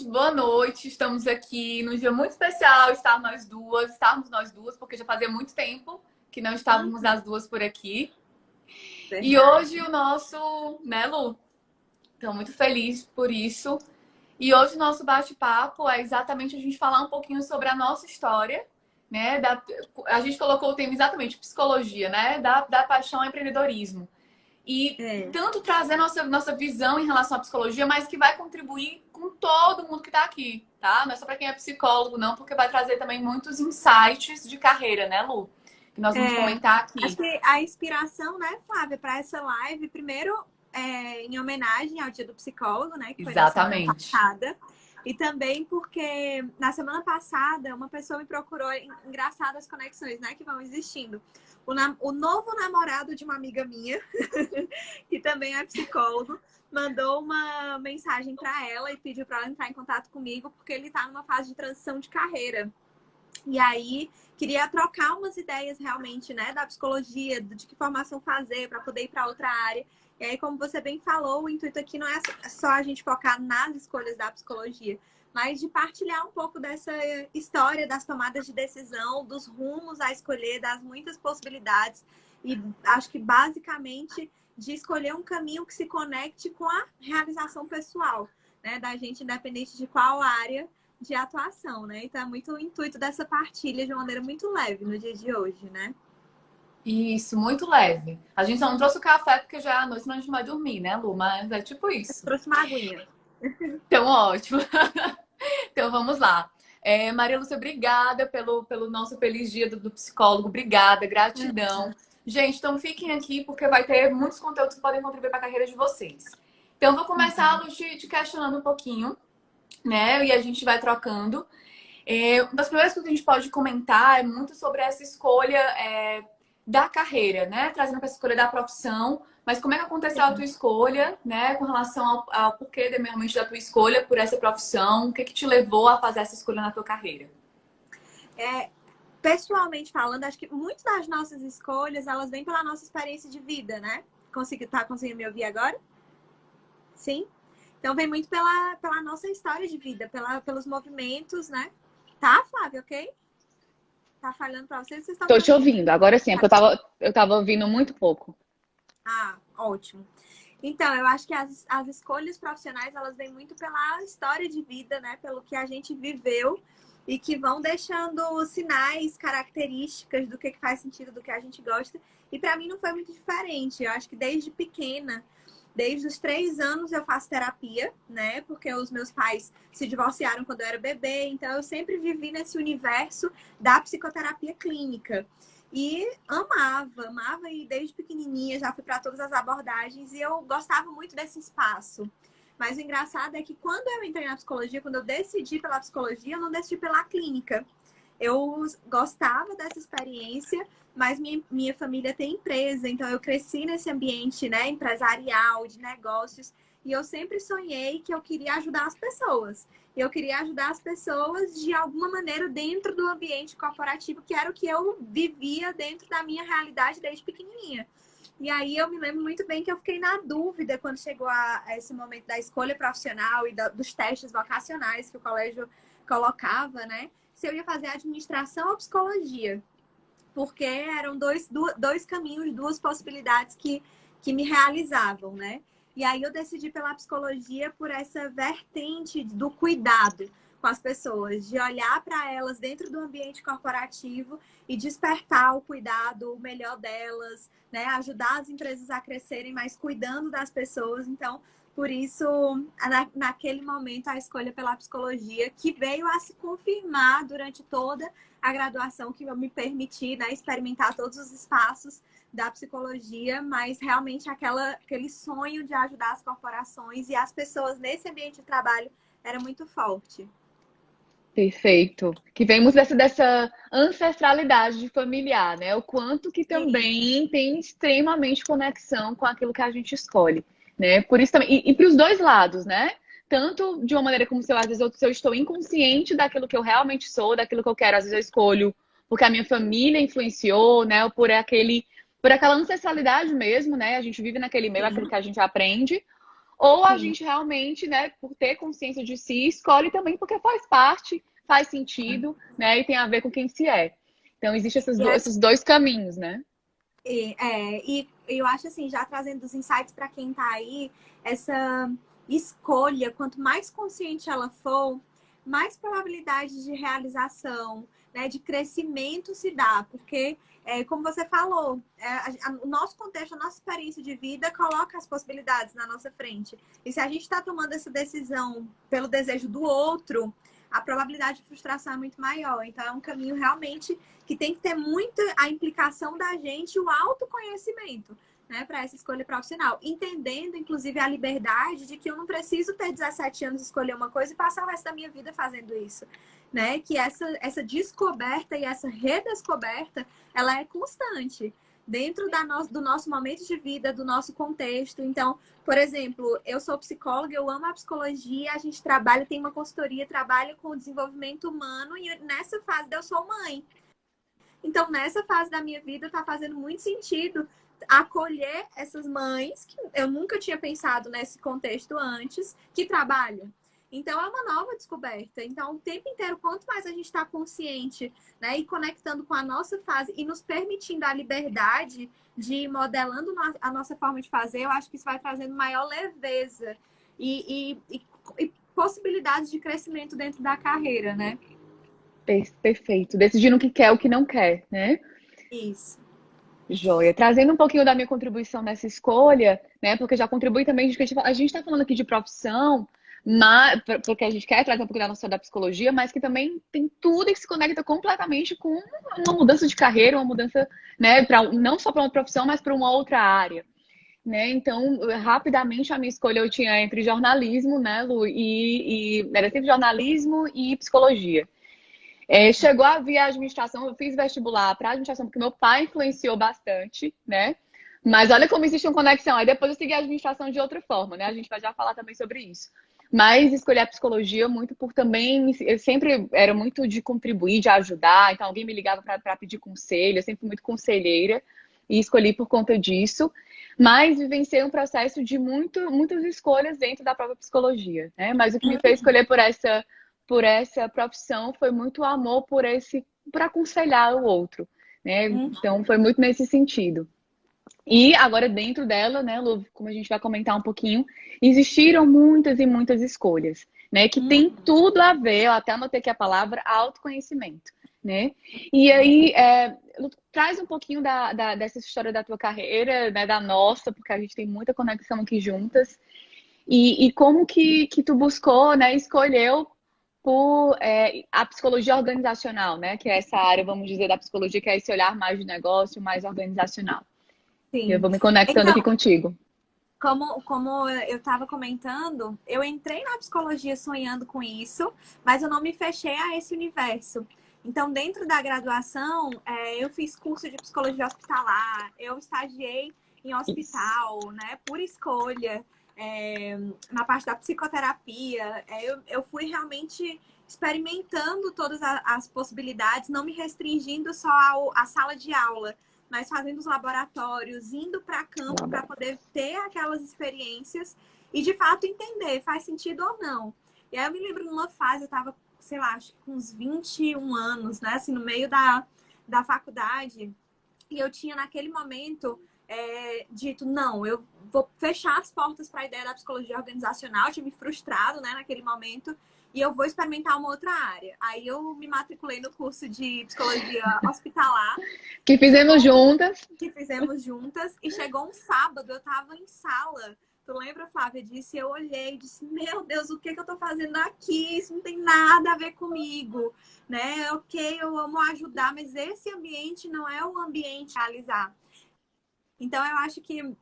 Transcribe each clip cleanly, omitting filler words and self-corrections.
Boa noite, estamos aqui num dia muito especial, estarmos nós duas, porque já fazia muito tempo que não estávamos Uhum, as duas por aqui. E hoje verdade. o nosso, né, Lu? Estou muito feliz por isso. E hoje o nosso bate-papo é exatamente a gente falar um pouquinho sobre a nossa história, né? A gente colocou o tema exatamente psicologia, né? Da paixão ao empreendedorismo. E É, tanto trazer nossa visão em relação à psicologia, mas que vai contribuir com todo mundo que está aqui, tá? Não é só para quem é psicólogo, não, porque vai trazer também muitos insights de carreira, né, Lu? Que nós vamos é, comentar acho aqui. que a inspiração, né, Flávia, para essa live, primeiro, em homenagem ao Dia do Psicólogo, né, que foi na semana Exatamente. passada, e também porque na semana passada uma pessoa me procurou, engraçadas as conexões, né, que vão existindo. O novo namorado de uma amiga minha, que também é psicólogo, mandou uma mensagem para ela e pediu para ela entrar em contato comigo, porque ele está numa fase de transição de carreira. E aí, queria trocar umas ideias realmente, né, da psicologia, de que formação fazer para poder ir para outra área. E aí, como você bem falou, o intuito aqui não é só a gente focar nas escolhas da psicologia, mas de partilhar um pouco dessa história das tomadas de decisão, dos rumos a escolher, das muitas possibilidades. E acho que basicamente de escolher um caminho que se conecte com a realização pessoal, né, da gente, independente de qual área de atuação, né? Então é muito o intuito dessa partilha de uma maneira muito leve no dia de hoje, né? Isso, muito leve. A gente só não trouxe o café porque já é à noite, senão a gente não vai dormir, né, Lu? Mas é tipo Eu isso. trouxe uma aguinha. Então, ótimo. Então, vamos lá. Maria Lúcia, obrigada pelo nosso feliz dia do psicólogo. Obrigada, gratidão. Gente, então fiquem aqui porque vai ter muitos conteúdos que podem contribuir para a carreira de vocês. Então, eu vou começar, Lu, te questionando um pouquinho, né? E a gente vai trocando. Uma das primeiras coisas que a gente pode comentar é muito sobre essa escolha da carreira, né? Trazendo para essa escolha da profissão. Mas como é que aconteceu a tua escolha, né? Com relação ao porquê realmente da tua escolha por essa profissão? O que que te levou a fazer essa escolha na tua carreira? É, pessoalmente falando, acho que muitas das nossas escolhas, elas vêm pela nossa experiência de vida, né? Tá conseguindo me ouvir agora? Sim? Então vem muito pela nossa história de vida, pelos movimentos, né? Tá, Flávia, ok? Tá falhando para vocês? Vocês estão Tô me te ouvindo? ouvindo. Agora sim, é porque eu tava ouvindo muito pouco. Ah, ótimo. Então, eu acho que as escolhas profissionais, elas vêm muito pela história de vida, né? Pelo que a gente viveu e que vão deixando sinais, características do que faz sentido, do que a gente gosta. E para mim não foi muito diferente. Eu acho que desde pequena, desde os 3 anos eu faço terapia, né? Porque os meus pais se divorciaram quando eu era bebê, então eu sempre vivi nesse universo da psicoterapia clínica. E amava, e desde pequenininha já fui para todas as abordagens e eu gostava muito desse espaço. Mas o engraçado é que quando eu entrei na psicologia, quando eu decidi pela psicologia, eu não decidi pela clínica. Eu gostava dessa experiência, mas minha família tem empresa, então eu cresci nesse ambiente, né, empresarial, de negócios, e eu sempre sonhei que eu queria ajudar as pessoas. Eu queria ajudar as pessoas de alguma maneira dentro do ambiente corporativo, que era o que eu vivia dentro da minha realidade desde pequenininha. E aí eu me lembro muito bem que eu fiquei na dúvida quando chegou a esse momento da escolha profissional e dos testes vocacionais que o colégio colocava, né? Se eu ia fazer administração ou psicologia. Porque eram dois caminhos, duas possibilidades que me realizavam, né? E aí eu decidi pela psicologia por essa vertente do cuidado com as pessoas, de olhar para elas dentro do ambiente corporativo e despertar o cuidado, o melhor delas, né? Ajudar as empresas a crescerem, mas cuidando das pessoas. Então, por isso, naquele momento, a escolha pela psicologia, que veio a se confirmar durante toda a graduação, que eu me permiti, né, experimentar todos os espaços da psicologia, mas realmente aquele sonho de ajudar as corporações e as pessoas nesse ambiente de trabalho era muito forte. Perfeito. Que vem muito dessa ancestralidade de familiar, né? O quanto que Sim, também tem extremamente conexão com aquilo que a gente escolhe, né? Por isso também, e para os dois lados, né? Tanto de uma maneira como se eu, às vezes se eu estou inconsciente daquilo que eu realmente sou, daquilo que eu quero, às vezes eu escolho porque a minha família influenciou, né? Ou por aquela ancestralidade mesmo, né? A gente vive naquele meio, aquilo sim. que a gente aprende. ou a Sim. gente realmente, né, por ter consciência de si, escolhe também porque faz parte, faz sentido, né, e tem a ver com quem se é. Então, existem E, esses dois caminhos, né? e eu acho assim, já trazendo os insights para quem tá aí, essa escolha, quanto mais consciente ela for, mais probabilidade de realização, né, de crescimento se dá, porque, como você falou, o nosso contexto, a nossa experiência de vida coloca as possibilidades na nossa frente. E se a gente está tomando essa decisão pelo desejo do outro, a probabilidade de frustração é muito maior. Então, é um caminho realmente que tem que ter muito a implicação da gente, o autoconhecimento, né, para essa escolha profissional. Entendendo, inclusive, a liberdade de que eu não preciso ter 17 anos e escolher uma coisa e passar o resto da minha vida fazendo isso, né? Que essa descoberta e essa redescoberta, ela é constante dentro do nosso momento de vida, do nosso contexto. Então, por exemplo, eu sou psicóloga, eu amo a psicologia, a gente trabalha, tem uma consultoria, trabalha com o desenvolvimento humano e nessa fase eu sou mãe. Então, nessa fase da minha vida, tá fazendo muito sentido acolher essas mães, que eu nunca tinha pensado nesse contexto antes, que trabalham. Então, é uma nova descoberta. Então, o tempo inteiro, quanto mais a gente está consciente, né, e conectando com a nossa fase e nos permitindo a liberdade de ir modelando a nossa forma de fazer, eu acho que isso vai trazendo maior leveza e possibilidades de crescimento dentro da carreira, né? Perfeito. Decidindo o que quer, o que não quer, né? Isso. Joia. Trazendo um pouquinho da minha contribuição nessa escolha, né? Porque já contribui também, a gente está falando aqui de profissão, mas, porque a gente quer trazer um pouquinho da nossa da psicologia, mas que também tem tudo que se conecta completamente com uma mudança de carreira, uma mudança, né, não só para uma profissão, mas para uma outra área. Né? Então, rapidamente a minha escolha eu tinha entre jornalismo, né, Lu, e era sempre jornalismo e psicologia. Chegou a vir a administração, eu fiz vestibular para administração porque meu pai influenciou bastante, né? Mas olha como existe uma conexão. Aí depois eu segui a administração de outra forma, né? A gente vai já falar também sobre isso. Mas escolhi a psicologia muito por também. Eu sempre era muito de contribuir, de ajudar. Então alguém me ligava para pedir conselho. Eu sempre fui muito conselheira e escolhi por conta disso. Mas vivenciei um processo de muitas escolhas dentro da própria psicologia, né? Mas o que me fez escolher por essa profissão foi muito amor por aconselhar o outro, né? Então foi muito nesse sentido. E agora dentro dela, né, Lu, como a gente vai comentar um pouquinho, existiram muitas e muitas escolhas, né, que tem tudo a ver, eu até anotei aqui a palavra autoconhecimento, né? E aí, Lu, traz um pouquinho dessa história da tua carreira, né, da nossa, porque a gente tem muita conexão aqui juntas. E como que tu buscou, né, escolheu por a psicologia organizacional, né? Que é essa área, vamos dizer, da psicologia, que é esse olhar mais de negócio, mais organizacional. Eu Sim. vou me conectando aqui Então, contigo. como eu estava comentando, eu entrei na psicologia sonhando com isso, mas eu não me fechei a esse universo. Então, dentro da graduação, eu fiz curso de psicologia hospitalar, eu estagiei em Isso. hospital, né, por escolha, na parte da psicoterapia. Eu fui realmente experimentando todas as possibilidades, não me restringindo só à sala de aula, mas fazendo os laboratórios, indo para campo para poder ter aquelas experiências e, de fato, entender faz sentido ou não. E aí eu me lembro numa fase, eu estava, sei lá, acho que com uns 21 anos, né? Assim, no meio da faculdade. E eu tinha, naquele momento, dito, não, eu vou fechar as portas para a ideia da psicologia organizacional. Eu tinha me frustrado, né, naquele momento. E eu vou experimentar uma outra área. Aí eu me matriculei no curso de psicologia hospitalar. Que fizemos juntas. Que fizemos juntas. E chegou um sábado, eu tava em sala. Tu lembra, Flávia, disso? E eu olhei e disse, meu Deus, o que eu tô fazendo aqui? Isso não tem nada a ver comigo, né? Ok, eu amo ajudar, mas esse ambiente não é o ambiente a realizar. Então, eu acho que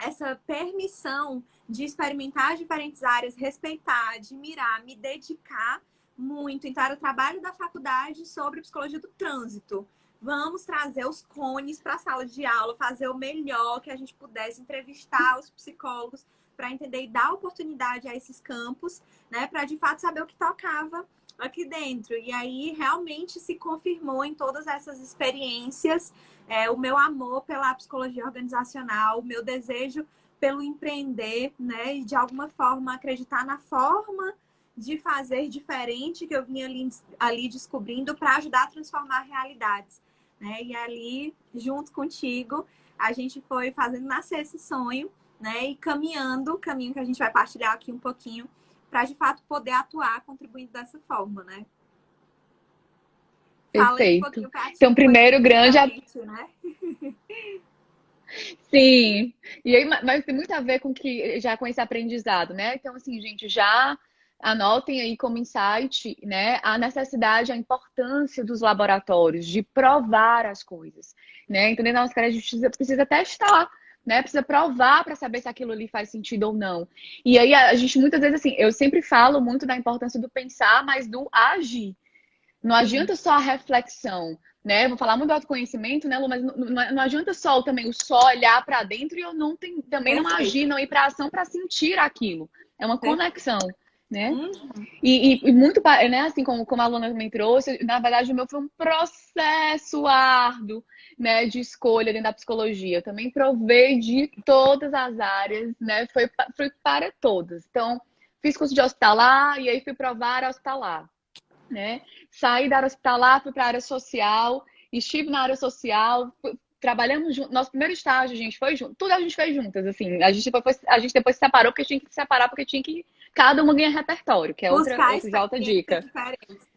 essa permissão de experimentar as diferentes áreas, respeitar, admirar, me dedicar muito. Então, era o trabalho da faculdade sobre psicologia do trânsito. Vamos trazer os cones para a sala de aula, fazer o melhor que a gente pudesse, entrevistar os psicólogos para entender e dar oportunidade a esses campos, né? Para de fato saber o que tocava aqui dentro. E aí realmente se confirmou em todas essas experiências o meu amor pela psicologia organizacional, o meu desejo pelo empreender, né? E de alguma forma acreditar na forma de fazer diferente que eu vinha ali descobrindo para ajudar a transformar realidades, né? E ali, junto contigo, a gente foi fazendo nascer esse sonho, né? E caminhando, o caminho que a gente vai partilhar aqui um pouquinho, para de fato poder atuar contribuindo dessa forma, né? Fala aí um Perfeito. pouquinho para Então, ti, foi primeiro grande. diferente, né? Sim. E aí, mas tem muito a ver com que já com esse aprendizado, né? Então, assim, gente, já anotem aí como insight, né, a necessidade, a importância dos laboratórios, de provar as coisas, né? Então, dentro da nossa carreira, a gente precisa testar, né? Precisa provar para saber se aquilo ali faz sentido ou não. E aí, a gente muitas vezes, assim, eu sempre falo muito da importância do pensar, mas do agir. Não Sim, adianta só a reflexão, né? Eu vou falar muito do autoconhecimento, né, Lu? Mas não adianta só também o só olhar para dentro e eu não também não agir, perfeito. não ir para ação para sentir aquilo. É uma Perfeito. conexão, né? Uhum. E muito, né, assim como a Luna também trouxe, na verdade o meu foi um processo árduo, né, de escolha dentro da psicologia. Eu também provei de todas as áreas, né? Foi para todas. Então, fiz curso de hospitalar e aí fui provar hospitalar, né? Saí da área hospitalar, fui para a área social, estive na área social, trabalhamos juntos. Nosso primeiro estágio, gente, foi junto. Tudo a gente fez juntas, assim. A gente depois se separou porque tinha que se separar, porque tinha que cada uma ganhar repertório, que é Buscar outra experiências dica. diferentes.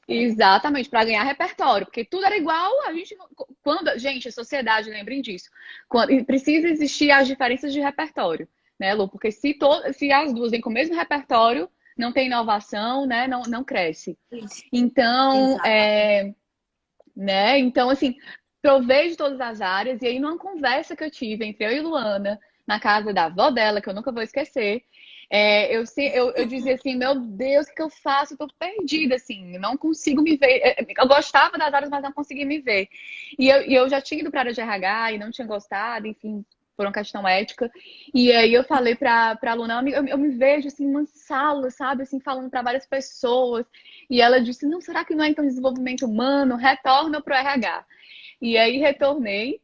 Exatamente, para ganhar repertório, porque tudo era igual, a gente quando, gente, a sociedade, lembrem disso. Quando precisa existir as diferenças de repertório, né, Lu? Porque se as duas vêm com o mesmo repertório, não tem inovação, né? Não cresce. Isso. Então, Exatamente. né? Então, assim, provei de todas as áreas. E aí, numa conversa que eu tive entre eu e Luana, na casa da avó dela, que eu nunca vou esquecer, eu dizia assim, meu Deus, o que eu faço? Eu tô perdida, assim, não consigo me ver. Eu gostava das áreas, mas não conseguia me ver. E eu já tinha ido para a área de RH e não tinha gostado, enfim, por uma questão ética. E aí eu falei pra Luna, eu me vejo assim, numa sala, sabe, assim, falando para várias pessoas. E ela disse, não, será que não é então desenvolvimento humano? Retorna pro RH. E aí retornei,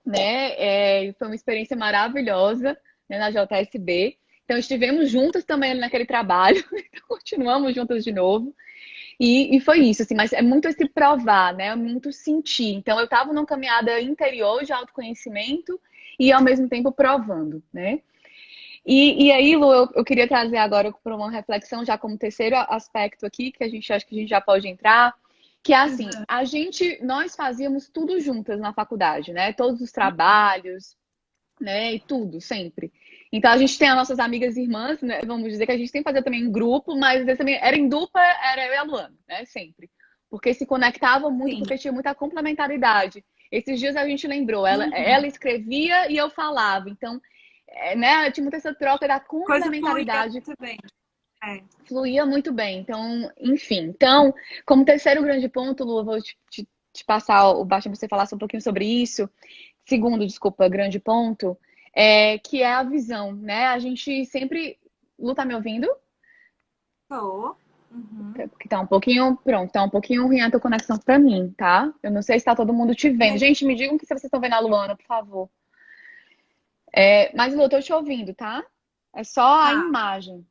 né? Foi uma experiência maravilhosa, né, na JSB. Então estivemos juntas também naquele trabalho, então continuamos juntas de novo. E foi isso, assim, mas é muito esse provar, né? É muito sentir. Então eu estava numa caminhada interior de autoconhecimento e ao mesmo tempo provando, né? E aí, Lu, eu queria trazer agora para uma reflexão, já como terceiro aspecto aqui, que a gente acha que a gente já pode entrar, que é assim, nós fazíamos tudo juntas na faculdade, né? Todos os trabalhos, né? E tudo, sempre. Então a gente tem as nossas amigas e irmãs, né? Vamos dizer que a gente tem que fazer também em grupo, mas às vezes também era em dupla, era eu e a Luana, né? Sempre. Porque se conectava muito, Sim. porque tinha muita complementaridade. Esses dias a gente lembrou, ela Uhum. escrevia e eu falava. Então, né? Tinha muita essa troca da Coisa fluida complementaridade, muito bem. É. fluía muito bem. Então, enfim. Então, como terceiro grande ponto, Lu, eu vou te passar o bastão para você falar um pouquinho sobre isso. Segundo, desculpa, grande ponto, que é a visão, né? A gente sempre. Lu, tá me ouvindo? Tô. Uhum. Que tá um pouquinho. Pronto, tá um pouquinho ruim a tua conexão pra mim, tá? Eu não sei se tá todo mundo te vendo. Mas, Gente, me digam que se vocês estão vendo a Luana, por favor. Mas, Lu, eu tô te ouvindo, tá? É só a tá. imagem.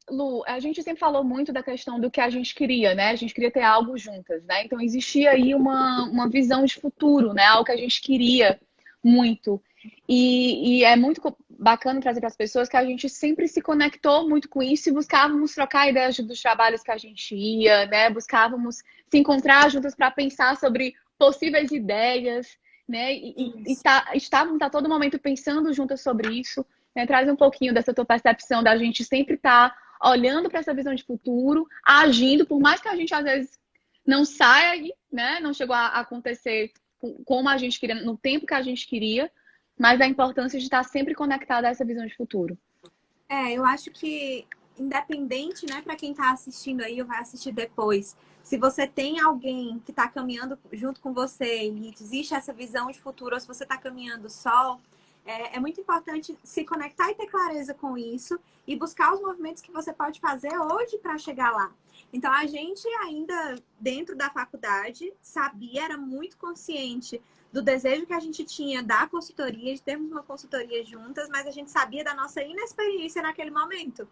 Lu, a gente sempre falou muito da questão do que a gente queria, né? A gente queria ter algo juntas, né? Então existia aí uma visão de futuro, né? Algo que a gente queria muito. E é muito bacana trazer para as pessoas que a gente sempre se conectou muito com isso e buscávamos trocar ideias dos trabalhos que a gente ia, né? Buscávamos se encontrar juntas para pensar sobre possíveis ideias, né? Isso. Estávamos a todo momento pensando juntas sobre isso, né? Traz um pouquinho dessa tua percepção da gente sempre estar olhando para essa visão de futuro, agindo, por mais que a gente às vezes não saia, né? Não chegou a acontecer como a gente queria, no tempo que a gente queria, mas a importância de estar sempre conectada a essa visão de futuro. Eu acho que independente, né, para quem tá assistindo aí ou vai assistir depois, se você tem alguém que tá caminhando junto com você e existe essa visão de futuro, ou se você tá caminhando só, é muito importante se conectar e ter clareza com isso e buscar os movimentos que você pode fazer hoje para chegar lá. Então, a gente ainda, dentro da faculdade, sabia, era muito consciente do desejo que a gente tinha da consultoria, de termos uma consultoria juntas, mas a gente sabia da nossa inexperiência naquele momento,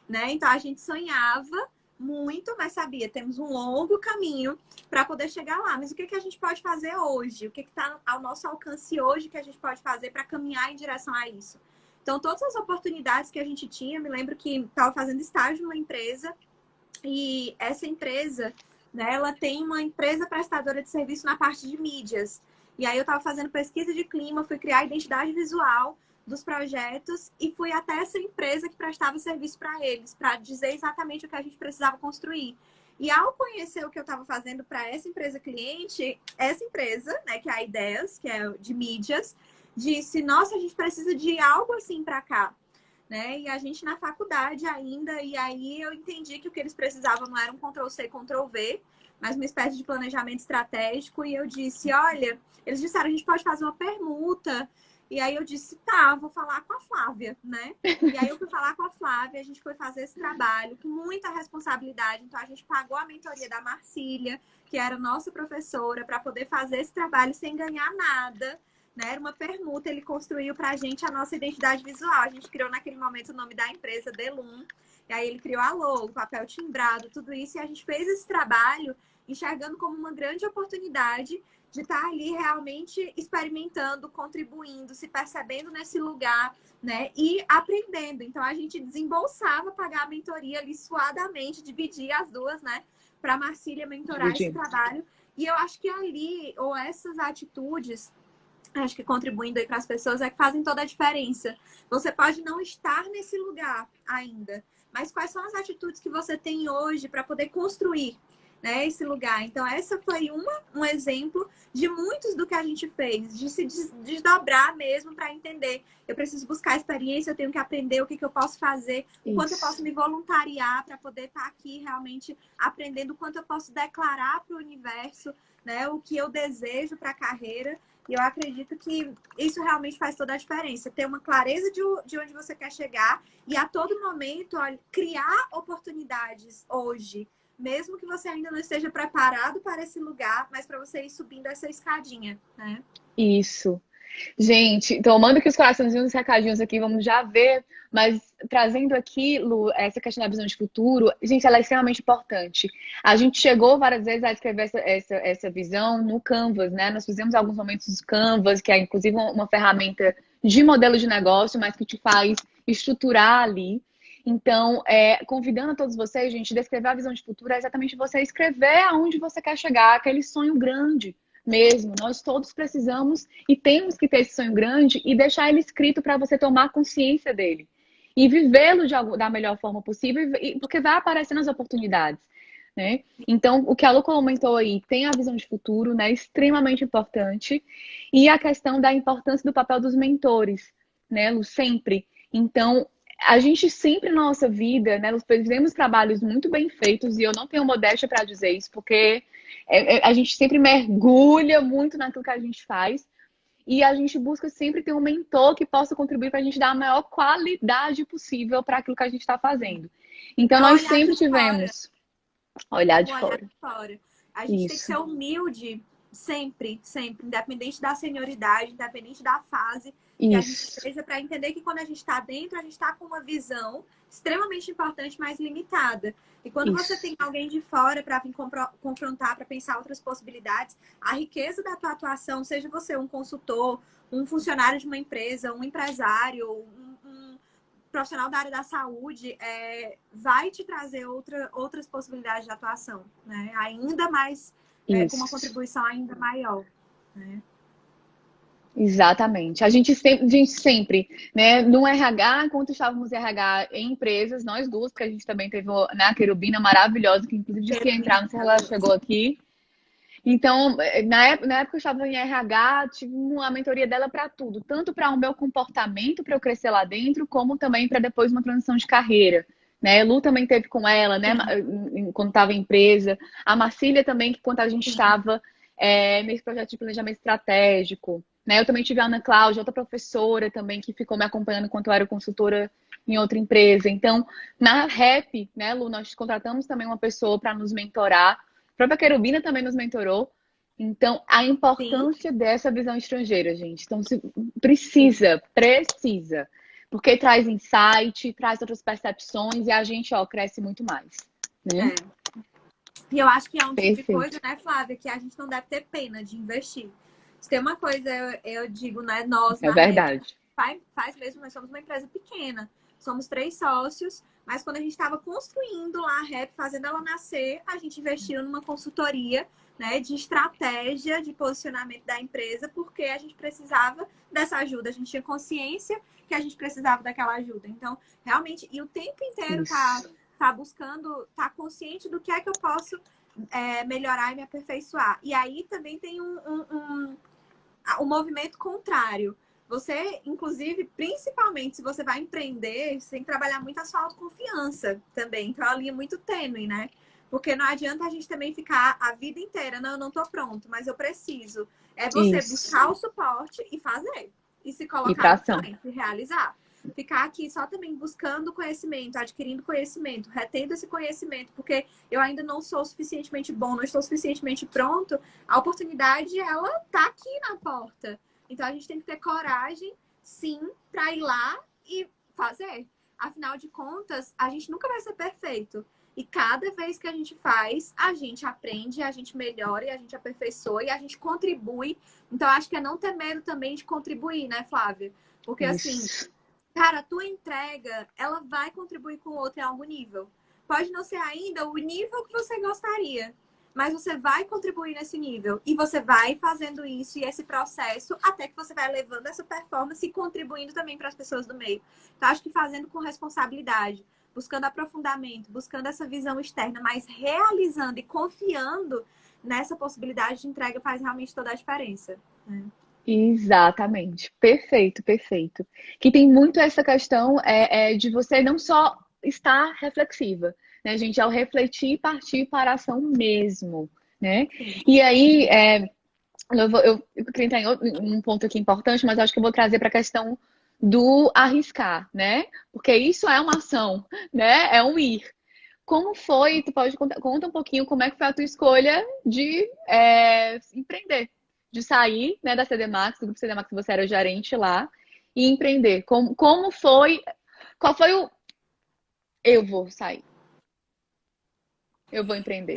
né? Então, a gente sonhava muito, mas sabia, temos um longo caminho para poder chegar lá. Mas o que a gente pode fazer hoje? O que está ao nosso alcance hoje que a gente pode fazer para caminhar em direção a isso? Então, todas as oportunidades que a gente tinha, me lembro que estava fazendo estágio numa empresa e essa empresa, né, ela tem uma empresa prestadora de serviço na parte de mídias. E aí eu estava fazendo pesquisa de clima, fui criar a identidade visual dos projetos e fui até essa empresa que prestava serviço para eles, para dizer exatamente o que a gente precisava construir. E ao conhecer o que eu estava fazendo para essa empresa cliente, essa empresa, né, que é a Ideias, que é de mídias, disse, nossa, a gente precisa de algo assim para cá, né? E a gente na faculdade ainda, e aí eu entendi que o que eles precisavam não era um Ctrl+C, Ctrl+V, mas uma espécie de planejamento estratégico. E eu disse, olha, eles disseram, a gente pode fazer uma permuta. E aí eu disse, tá, vou falar com a Flávia, né? E aí eu fui falar com a Flávia, a gente foi fazer esse trabalho com muita responsabilidade. Então a gente pagou a mentoria da Marcília, que era nossa professora, para poder fazer esse trabalho sem ganhar nada, né? Era uma permuta, ele construiu pra gente a nossa identidade visual. A gente criou naquele momento o nome da empresa, Delum. E aí ele criou a logo, papel timbrado, tudo isso. E a gente fez esse trabalho enxergando como uma grande oportunidade de estar ali realmente experimentando, contribuindo, se percebendo nesse lugar, né? E aprendendo. Então, a gente desembolsava pagar a mentoria ali suadamente, dividia as duas, né? Para a Marcília mentorar esse trabalho. E eu acho que ali, ou essas atitudes, acho que contribuindo aí para as pessoas, é que fazem toda a diferença. Você pode não estar nesse lugar ainda, mas quais são as atitudes que você tem hoje para poder construir, né, esse lugar? Então, essa foi um exemplo de muitos do que a gente fez, de se desdobrar mesmo para entender. Eu preciso buscar experiência, eu tenho que aprender o que eu posso fazer, o quanto eu posso me voluntariar para poder estar aqui realmente aprendendo, o quanto eu posso declarar para o universo, né, o que eu desejo para a carreira. E eu acredito que isso realmente faz toda a diferença. Ter uma clareza de onde você quer chegar e a todo momento, olha, criar oportunidades hoje, mesmo que você ainda não esteja preparado para esse lugar, mas para você ir subindo essa escadinha, né? Isso. Gente, tomando aqui os coraçãozinhos e recadinhos aqui, vamos já ver, mas trazendo aqui, Lu, essa questão da visão de futuro, gente, ela é extremamente importante. A gente chegou várias vezes a escrever essa visão no Canvas, né? Nós fizemos alguns momentos do Canvas, que é inclusive uma ferramenta de modelo de negócio, mas que te faz estruturar ali. Então, convidando a todos vocês, gente, descrever a visão de futuro é exatamente você escrever aonde você quer chegar, aquele sonho grande mesmo. Nós todos precisamos e temos que ter esse sonho grande e deixar ele escrito para você tomar consciência dele e vivê-lo da melhor forma possível, porque vai aparecendo as oportunidades, né? Então, o que a Lu comentou aí, tem a visão de futuro, né? Extremamente importante. E a questão da importância do papel dos mentores, né, Lu? Sempre. Então, a gente sempre na nossa vida, né, fizemos trabalhos muito bem feitos e eu não tenho modéstia para dizer isso, porque a gente sempre mergulha muito naquilo que a gente faz e a gente busca sempre ter um mentor que possa contribuir para a gente dar a maior qualidade possível para aquilo que a gente está fazendo. Então, nós sempre tivemos olhar de fora. A gente tem que ser humilde sempre, sempre, independente da senioridade, independente da fase que a gente esteja, para entender que quando a gente está dentro, a gente está com uma visão extremamente importante, mas limitada. E quando você tem alguém de fora para vir confrontar, para pensar outras possibilidades, a riqueza da tua atuação, seja você um consultor, um funcionário de uma empresa, um empresário, um profissional da área da saúde, vai te trazer outras possibilidades de atuação, né? Ainda mais, com uma contribuição ainda maior, né? Exatamente. A gente sempre, né, no RH, enquanto estávamos em RH em empresas, nós duas, porque a gente também teve, né, a Querubina maravilhosa, que inclusive disse que ia entrar, não sei se ela chegou aqui. Então, na época que eu estava em RH, tive uma mentoria dela para tudo, tanto para o meu comportamento, para eu crescer lá dentro, como também para depois uma transição de carreira. Né? Lu também teve com ela, né, quando estava em empresa. A Marcília também, que quando a gente estava nesse projeto de planejamento estratégico. né? Eu também tive a Ana Cláudia, outra professora também, que ficou me acompanhando enquanto eu era consultora em outra empresa. Então, na Rap, né, Lu, nós contratamos também uma pessoa para nos mentorar. A própria Querubina também nos mentorou. Então, a Sim. importância dessa visão estrangeira, gente. Então, se precisa. Porque traz insight, traz outras percepções e a gente, ó, cresce muito mais, né? É. E eu acho que é um tipo de Perfeito. coisa, né, Flávia, que a gente não deve ter pena de investir. Se tem uma coisa, eu digo, né, nós É na Rap, verdade. faz mesmo, nós somos uma empresa pequena. Somos 3 sócios, mas quando a gente estava construindo lá a Rap, fazendo ela nascer, a gente investiu numa consultoria, né, de estratégia de posicionamento da empresa, porque a gente precisava dessa ajuda. A gente tinha consciência que a gente precisava daquela ajuda. Então, realmente, e o tempo inteiro Isso. tá buscando, tá consciente do que é que eu posso melhorar e me aperfeiçoar. E aí também tem um movimento contrário. Você, inclusive, principalmente se você vai empreender, você tem que trabalhar muito a sua autoconfiança também. Então, a linha é muito tênue, né? Porque não adianta a gente também ficar a vida inteira, não, eu não tô pronto, mas eu preciso. É você Isso. buscar o suporte e fazer. E se E colocar pra no ação. frente, realizar. Ficar aqui só também buscando conhecimento, adquirindo conhecimento, retendo esse conhecimento, porque eu ainda não sou suficientemente bom, não estou suficientemente pronto, a oportunidade, ela tá aqui na porta. Então, a gente tem que ter coragem, sim, para ir lá e fazer. Afinal de contas, a gente nunca vai ser perfeito. E cada vez que a gente faz, a gente aprende, a gente melhora, e a gente aperfeiçoa e a gente contribui. Então, acho que é não ter medo também de contribuir, né, Flávia? Porque, assim, Isso. cara, a tua entrega, ela vai contribuir com o outro em algum nível. Pode não ser ainda o nível que você gostaria, mas você vai contribuir nesse nível. E você vai fazendo isso e esse processo até que você vai levando essa performance e contribuindo também para as pessoas do meio. Então, acho que fazendo com responsabilidade, buscando aprofundamento, buscando essa visão externa, mas realizando e confiando nessa possibilidade de entrega faz realmente toda a diferença. Exatamente. Perfeito, perfeito. Que tem muito essa questão de você não só estar reflexiva, né, gente? Ao refletir e partir para a ação mesmo, né? Sim. E aí, eu queria entrar em um ponto aqui importante, mas acho que eu vou trazer para a questão do arriscar, né? Porque isso é uma ação, né? É um ir. Como foi? Tu pode conta um pouquinho como é que foi a tua escolha de empreender, de sair, né, da CD Max, do grupo CD Max, você era o gerente lá, e empreender. Como foi? Qual foi o eu vou sair, eu vou empreender?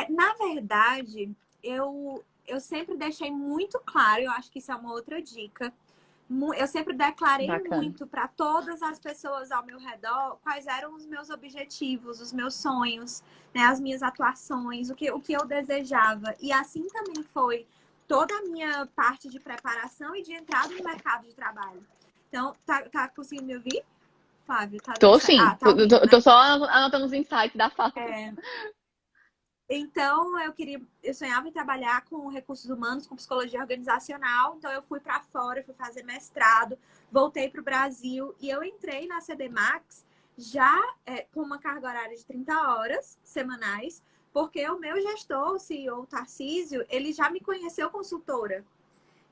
Na verdade, eu sempre deixei muito claro, eu acho que isso é uma outra dica. Eu sempre declarei Bacana. muito para todas as pessoas ao meu redor quais eram os meus objetivos, os meus sonhos, né, as minhas atuações, o que eu desejava. E assim também foi toda a minha parte de preparação e de entrada no mercado de trabalho. Então, tá conseguindo me ouvir, Flávio? Tá dando Tô certo? sim, Ah, tá ouvindo, né? tô só anotando os insights da fala. É, Então, eu sonhava em trabalhar com recursos humanos, com psicologia organizacional. Então, eu fui para fora, fui fazer mestrado, voltei para o Brasil e eu entrei na CD Max já com uma carga horária de 30 horas semanais, porque o meu gestor, o CEO Tarcísio, ele já me conheceu consultora.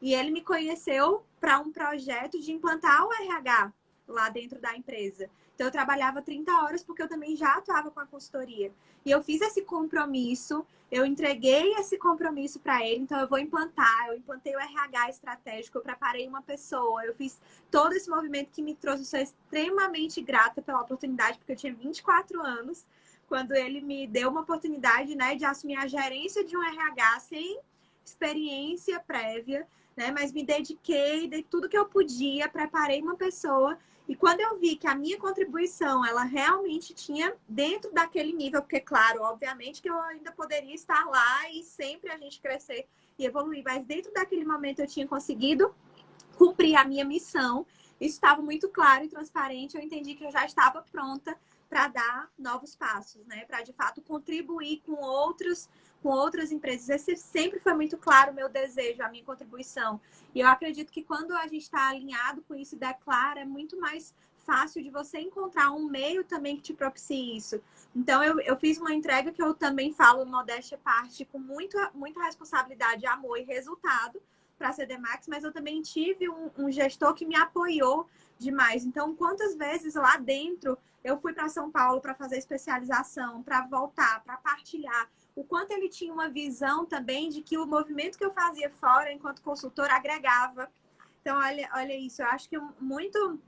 E ele me conheceu para um projeto de implantar o RH lá dentro da empresa. Então, eu trabalhava 30 horas porque eu também já atuava com a consultoria. E eu fiz esse compromisso, eu entreguei esse compromisso para ele. Então, eu vou implantar. Eu implantei o RH estratégico, eu preparei uma pessoa, eu fiz todo esse movimento que me trouxe. Eu sou extremamente grata pela oportunidade, porque eu tinha 24 anos, quando ele me deu uma oportunidade, né, de assumir a gerência de um RH sem experiência prévia, né? Mas me dediquei, dei tudo que eu podia, preparei uma pessoa. E quando eu vi que a minha contribuição, ela realmente tinha dentro daquele nível, porque, claro, obviamente que eu ainda poderia estar lá e sempre a gente crescer e evoluir, mas dentro daquele momento eu tinha conseguido cumprir a minha missão. Isso estava muito claro e transparente. Eu entendi que eu já estava pronta para dar novos passos, né? Para de fato contribuir com outras empresas. Esse sempre foi muito claro o meu desejo, a minha contribuição. E eu acredito que quando a gente está alinhado com isso e declara, é muito mais fácil de você encontrar um meio também que te propicie isso. Então, eu fiz uma entrega que eu também falo, modéstia à parte, com muita responsabilidade, amor e resultado, para a CD Max, mas eu também tive um gestor que me apoiou demais. Então, quantas vezes lá dentro eu fui para São Paulo para fazer especialização, para voltar, para partilhar. O quanto ele tinha uma visão também de que o movimento que eu fazia fora, enquanto consultora, agregava. Então, olha isso. Eu acho que muito...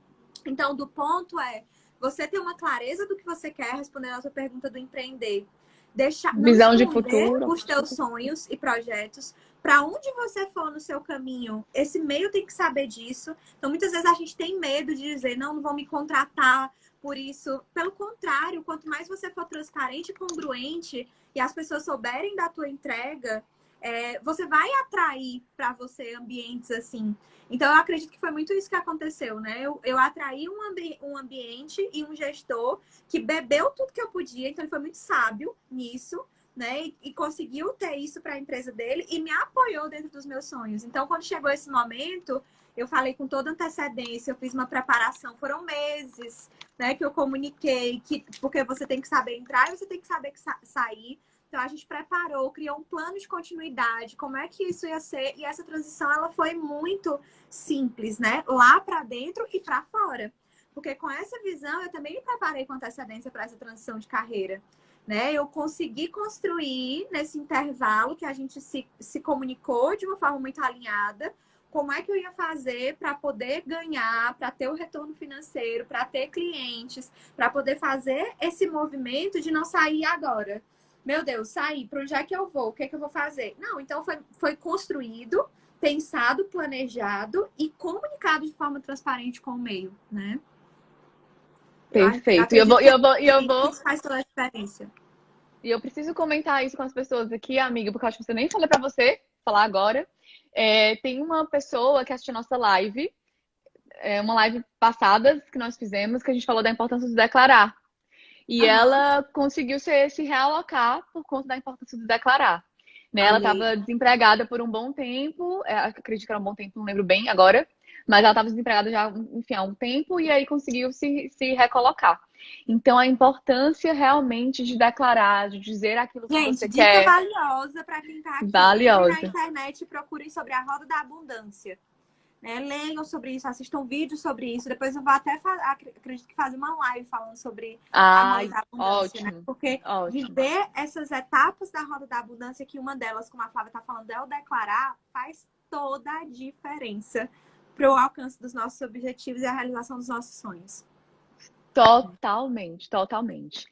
Então, do ponto é você ter uma clareza do que você quer, respondendo a sua pergunta do empreender. Não Visão de esconder futuro. os teus sonhos e projetos. Para onde você for no seu caminho, esse meio tem que saber disso. Então, muitas vezes a gente tem medo de dizer, não vão me contratar por isso. Pelo contrário, quanto mais você for transparente e congruente e as pessoas souberem da tua entrega, você vai atrair para você ambientes assim. Então, eu acredito que foi muito isso que aconteceu, né? Eu atraí um ambiente e um gestor que bebeu tudo que eu podia, então ele foi muito sábio nisso, né? E conseguiu ter isso para a empresa dele e me apoiou dentro dos meus sonhos. Então, quando chegou esse momento, eu falei com toda antecedência, eu fiz uma preparação, foram meses, né? Que eu comuniquei, porque você tem que saber entrar e você tem que saber sair. Então, a gente preparou, criou um plano de continuidade, como é que isso ia ser. E essa transição, ela foi muito simples, né? Lá para dentro e para fora. Porque com essa visão, eu também me preparei com antecedência para essa transição de carreira. Né? Eu consegui construir nesse intervalo que a gente se comunicou de uma forma muito alinhada, como é que eu ia fazer para poder ganhar, para ter o retorno financeiro, para ter clientes, para poder fazer esse movimento de não sair agora. Meu Deus, sair, para onde é que eu vou? O que é que eu vou fazer? Não, então foi construído, pensado, planejado e comunicado de forma transparente com o meio, né? Perfeito. Isso faz toda a diferença. E eu preciso comentar isso com as pessoas aqui, amiga, porque eu acho que você nem falei pra você falar agora. Tem uma pessoa que assistiu nossa live, uma live passada que nós fizemos, que a gente falou da importância de declarar. E ela conseguiu se realocar por conta da importância de declarar. Né? Ela estava desempregada por um bom tempo, acredito que era um bom tempo, não lembro bem agora, mas ela estava desempregada já, enfim, há um tempo e aí conseguiu se recolocar. Então, a importância realmente de declarar, de dizer aquilo que você quer. Dica valiosa para quem está aqui. Valiosa. Entrem na internet e procurem sobre a roda da abundância. Né? Leiam sobre isso, assistam vídeos sobre isso. Depois eu vou até, acredito que fazer uma live falando sobre a roda da abundância. Ótimo, né? Porque viver essas etapas da roda da abundância, que uma delas, como a Flávia está falando, é o declarar, faz toda a diferença para o alcance dos nossos objetivos e a realização dos nossos sonhos. Totalmente, totalmente.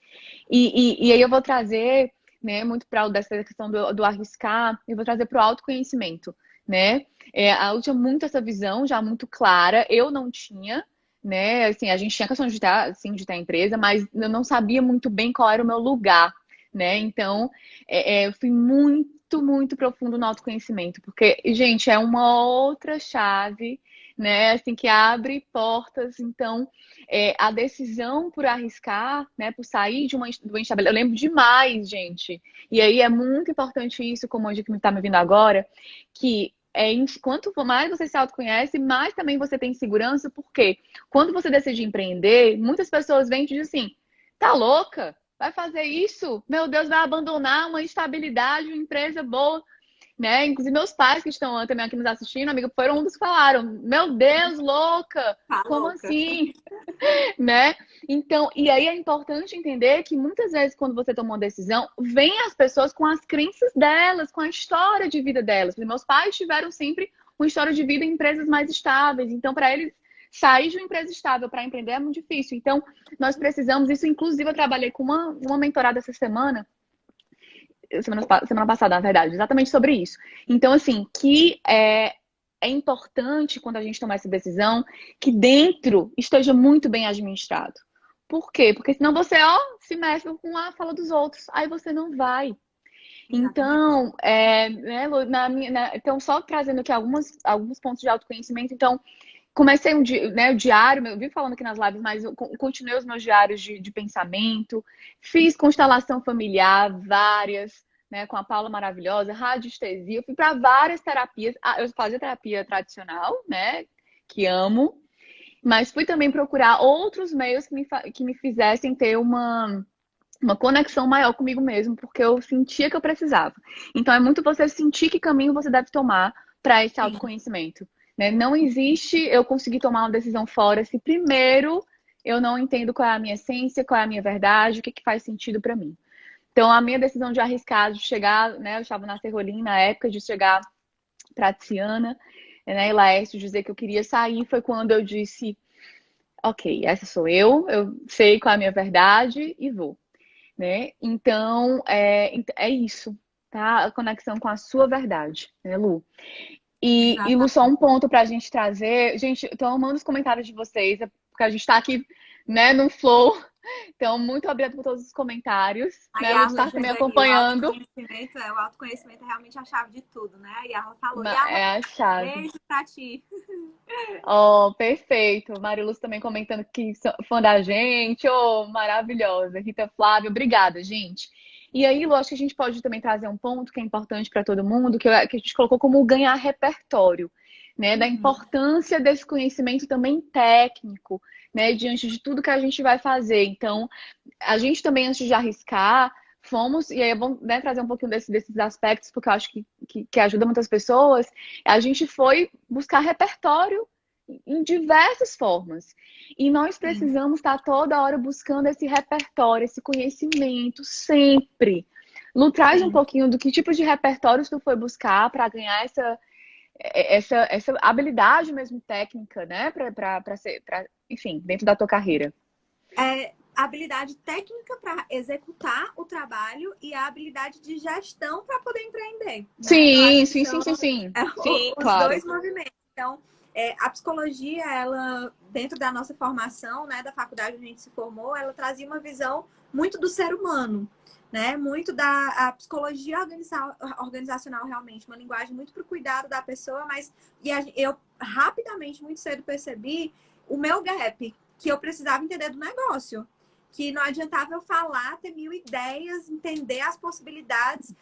E aí eu vou trazer, né, muito para dessa questão do arriscar, eu vou trazer para o autoconhecimento, né? Eu tinha muito essa visão já muito clara, eu não tinha, né? Assim, a gente tinha questão de ter a empresa, mas eu não sabia muito bem qual era o meu lugar, né? Então, eu fui muito, muito profundo no autoconhecimento, porque, gente, é uma outra chave, né? Assim, que abre portas. Então, a decisão por arriscar, né? Por sair do instabilidade. Eu lembro demais, gente. E aí é muito importante isso, como hoje que está me vindo agora, que quanto mais você se autoconhece, mais também você tem segurança, porque quando você decide empreender, muitas pessoas vêm e te dizem assim, tá louca? Vai fazer isso? Meu Deus, vai abandonar uma estabilidade, uma empresa boa, né? Inclusive meus pais que estão também aqui nos assistindo, amiga, foram um dos que falaram, meu Deus, louca! Como assim? Né? Então, e aí é importante entender que muitas vezes quando você toma uma decisão, vem as pessoas com as crenças delas, com a história de vida delas. Porque meus pais tiveram sempre uma história de vida em empresas mais estáveis. Então, para eles sair de uma empresa estável para empreender é muito difícil. Então, nós precisamos, isso inclusive eu trabalhei com uma mentorada essa semana passada, na verdade, exatamente sobre isso. Então, assim, que é importante, quando a gente tomar essa decisão, que dentro esteja muito bem administrado. Por quê? Porque senão você, se mexe com a fala dos outros, aí você não vai. Então, então só trazendo aqui alguns pontos de autoconhecimento. Então, comecei o diário, eu vim falando aqui nas lives, mas eu continuei os meus diários de pensamento, fiz constelação familiar, várias, né, com a Paula maravilhosa, radiestesia, eu fui para várias terapias, eu fazia terapia tradicional, né, que amo, mas fui também procurar outros meios que me fizessem ter uma conexão maior comigo mesmo, porque eu sentia que eu precisava. Então, é muito você sentir que caminho você deve tomar para esse Sim. autoconhecimento, né? Não existe eu conseguir tomar uma decisão fora se primeiro eu não entendo qual é a minha essência, qual é a minha verdade, o que que faz sentido para mim. Então, a minha decisão de arriscar, de chegar, né? Eu estava na Serrolim na época de chegar para Tiana, né? E Laércio dizer que eu queria sair foi quando eu disse, ok, essa sou eu sei qual é a minha verdade e vou, né? Então, é isso, tá? A conexão com a sua verdade, né, Lu? E Lu, só um ponto para a gente trazer. Gente, estou amando os comentários de vocês, porque a gente está aqui, né, no flow. Então, muito obrigada por todos os comentários, A né? Lu Yarla está também dizendo aí, acompanhando. o autoconhecimento é realmente a chave de tudo, né? A Yarla falou, Yarla, É a chave. beijo pra ti. Oh, perfeito. Mariluz também comentando que fã da gente. Oh, maravilhosa. Rita Flávia, obrigada, gente. E aí, Lu, acho que a gente pode também trazer um ponto que é importante para todo mundo, que a gente colocou como ganhar repertório, né? Da importância desse conhecimento também técnico, né? Diante de tudo que a gente vai fazer. Então, a gente também, antes de arriscar, fomos, e aí é bom, né, trazer um pouquinho desses aspectos, porque eu acho que ajuda muitas pessoas. A gente foi buscar repertório em diversas formas. E nós precisamos estar toda hora buscando esse repertório, esse conhecimento, sempre. Lu, traz um pouquinho do que tipo de repertórios tu foi buscar para ganhar essa habilidade mesmo técnica, né? Enfim, dentro da tua carreira. A habilidade técnica para executar o trabalho e a habilidade de gestão para poder empreender. Né? Sim, sim. Sim, Os claro. dois movimentos. Então, a psicologia, ela, dentro da nossa formação, né, da faculdade onde a gente se formou, ela trazia uma visão muito do ser humano, né? Muito da psicologia organizacional, realmente, uma linguagem muito para o cuidado da pessoa, mas eu rapidamente, muito cedo, percebi o meu gap, que eu precisava entender do negócio. Que não adiantava eu falar, ter mil ideias, entender as possibilidades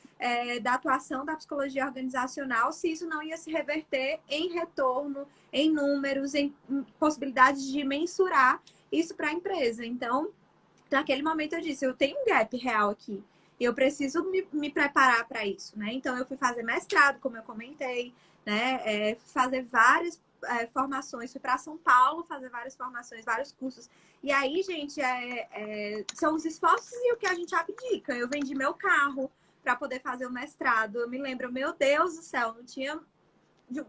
da atuação da psicologia organizacional, se isso não ia se reverter em retorno, em números, em possibilidades de mensurar isso para a empresa. Então, naquele momento eu disse, eu tenho um gap real aqui. E eu preciso me preparar para isso, né? Então, eu fui fazer mestrado, como eu comentei, né? Fui fazer várias formações, fui para São Paulo fazer várias formações, vários cursos. E aí, gente, são os esforços e o que a gente abdica. Eu vendi meu carro para poder fazer o mestrado. Eu me lembro, meu Deus do céu, não tinha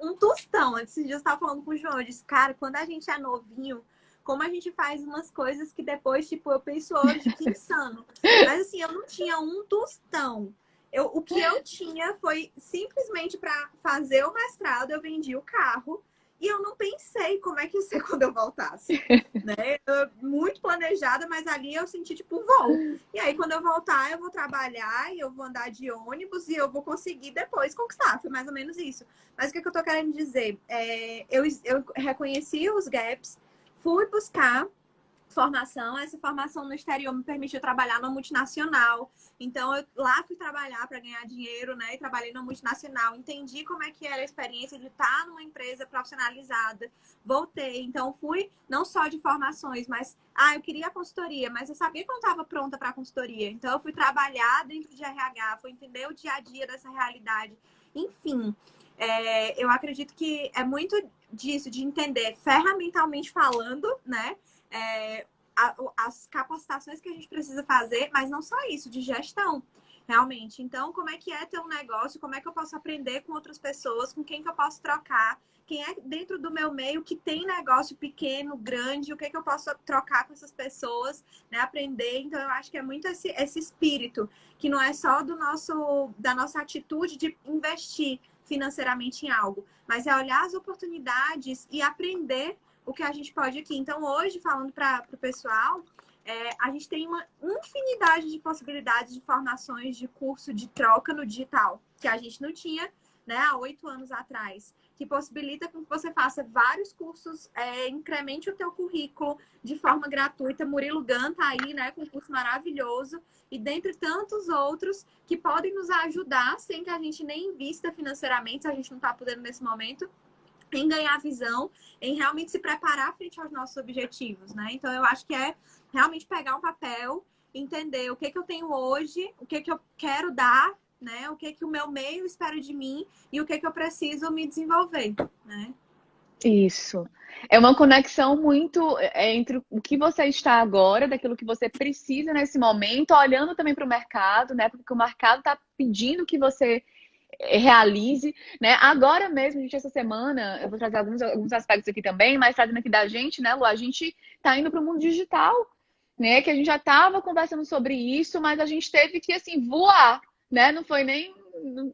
um tostão. Esses dias eu estava falando com o João, eu disse, cara, quando a gente é novinho, como a gente faz umas coisas que depois, tipo, eu penso hoje que insano. Mas assim, eu não tinha um tostão. O que eu tinha foi simplesmente para fazer o mestrado, eu vendi o carro. E eu não pensei como é que ia ser quando eu voltasse, né? Muito planejada, mas ali eu senti, tipo, vou. E aí, quando eu voltar, eu vou trabalhar e eu vou andar de ônibus e eu vou conseguir depois conquistar. Foi mais ou menos isso. Mas o que eu tô querendo dizer? Eu reconheci os gaps, fui buscar formação. Essa formação no exterior me permitiu trabalhar numa multinacional. Então, eu lá fui trabalhar para ganhar dinheiro, né? E trabalhei numa multinacional. Entendi como é que era a experiência de estar numa empresa profissionalizada. Voltei. Então, fui não só de formações, mas... eu queria a consultoria, mas eu sabia que eu não estava pronta para a consultoria. Então, eu fui trabalhar dentro de RH, fui entender o dia a dia dessa realidade. Enfim, eu acredito que é muito disso, de entender ferramentalmente falando, né? As capacitações que a gente precisa fazer, mas não só isso, de gestão, realmente. Então, como é que é ter um negócio? Como é que eu posso aprender com outras pessoas? Com quem que eu posso trocar? Quem é dentro do meu meio que tem negócio pequeno, grande? O que é que eu posso trocar com essas pessoas? Né? Aprender. Então, eu acho que é muito esse espírito, que não é só da nossa atitude de investir financeiramente em algo, mas é olhar as oportunidades e aprender o que a gente pode aqui. Então, hoje, falando para o pessoal, a gente tem uma infinidade de possibilidades de formações de curso de troca no digital, que a gente não tinha, né, há 8 anos atrás, que possibilita que você faça vários cursos, incremente o teu currículo de forma gratuita. Murilo Gun tá aí, né, com um curso maravilhoso, e dentre tantos outros que podem nos ajudar sem que a gente nem invista financeiramente, se a gente não está podendo nesse momento, em ganhar visão, em realmente se preparar frente aos nossos objetivos, né? Então, eu acho que é realmente pegar um papel, entender o que eu tenho hoje, o que eu quero dar né? O que que o meu meio espera de mim e o que que eu preciso me desenvolver, né? Isso. É uma conexão muito entre o que você está agora, daquilo que você precisa nesse momento, olhando também para o mercado, né? Porque o mercado está pedindo que você realize, né? Agora mesmo, gente, essa semana, eu vou trazer alguns aspectos aqui também, mas trazendo aqui da gente, né, Lu? A gente tá indo para o mundo digital, né? Que a gente já estava conversando sobre isso, mas a gente teve que, assim, voar, né? Não foi nem,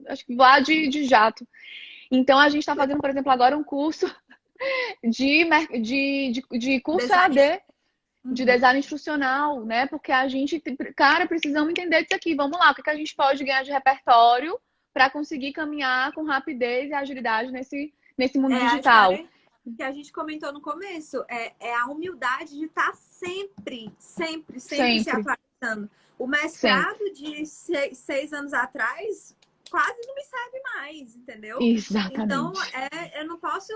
acho que voar de jato. Então, a gente está fazendo, por exemplo, agora um curso de curso Design. EAD, de Uhum. design instrucional, né? Porque a gente, cara, precisamos entender disso aqui. Vamos lá, o que que a gente pode ganhar de repertório para conseguir caminhar com rapidez e agilidade nesse mundo É a digital. história que a gente comentou no começo. É a humildade de estar sempre se Sempre, atualizando. O mestrado sempre. de 6 anos atrás quase não me serve mais, entendeu? Então, Exatamente. eu não posso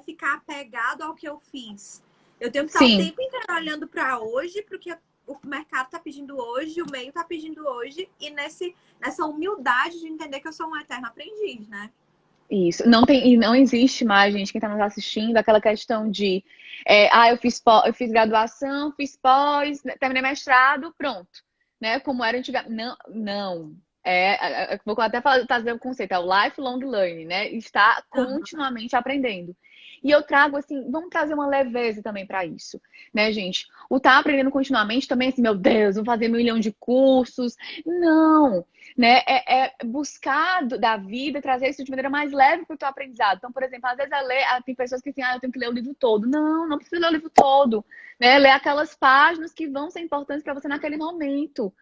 ficar apegado ao que eu fiz. Eu tenho que estar o Sim. tempo inteiro olhando para hoje, porque o mercado está pedindo hoje, o meio está pedindo hoje, e nessa humildade de entender que eu sou um eterno aprendiz, né? Isso. Não tem, e não existe mais, gente, quem está nos assistindo, aquela questão de eu fiz graduação, fiz pós, né, terminei mestrado, pronto. Né? Como era antigamente. Não, não. Vou até trazer o conceito, é o lifelong learning, né? Está Uhum. continuamente aprendendo. E eu trago assim, vamos trazer uma leveza também para isso, né, gente? O estar aprendendo continuamente também, assim, meu Deus, vou fazer 1 milhão de cursos. Não, né? É buscar da vida, trazer isso de maneira mais leve para o teu aprendizado. Então, por exemplo, às vezes tem pessoas que dizem, eu tenho que ler o livro todo. Não, não precisa ler o livro todo, né? Ler aquelas páginas que vão ser importantes para você naquele momento.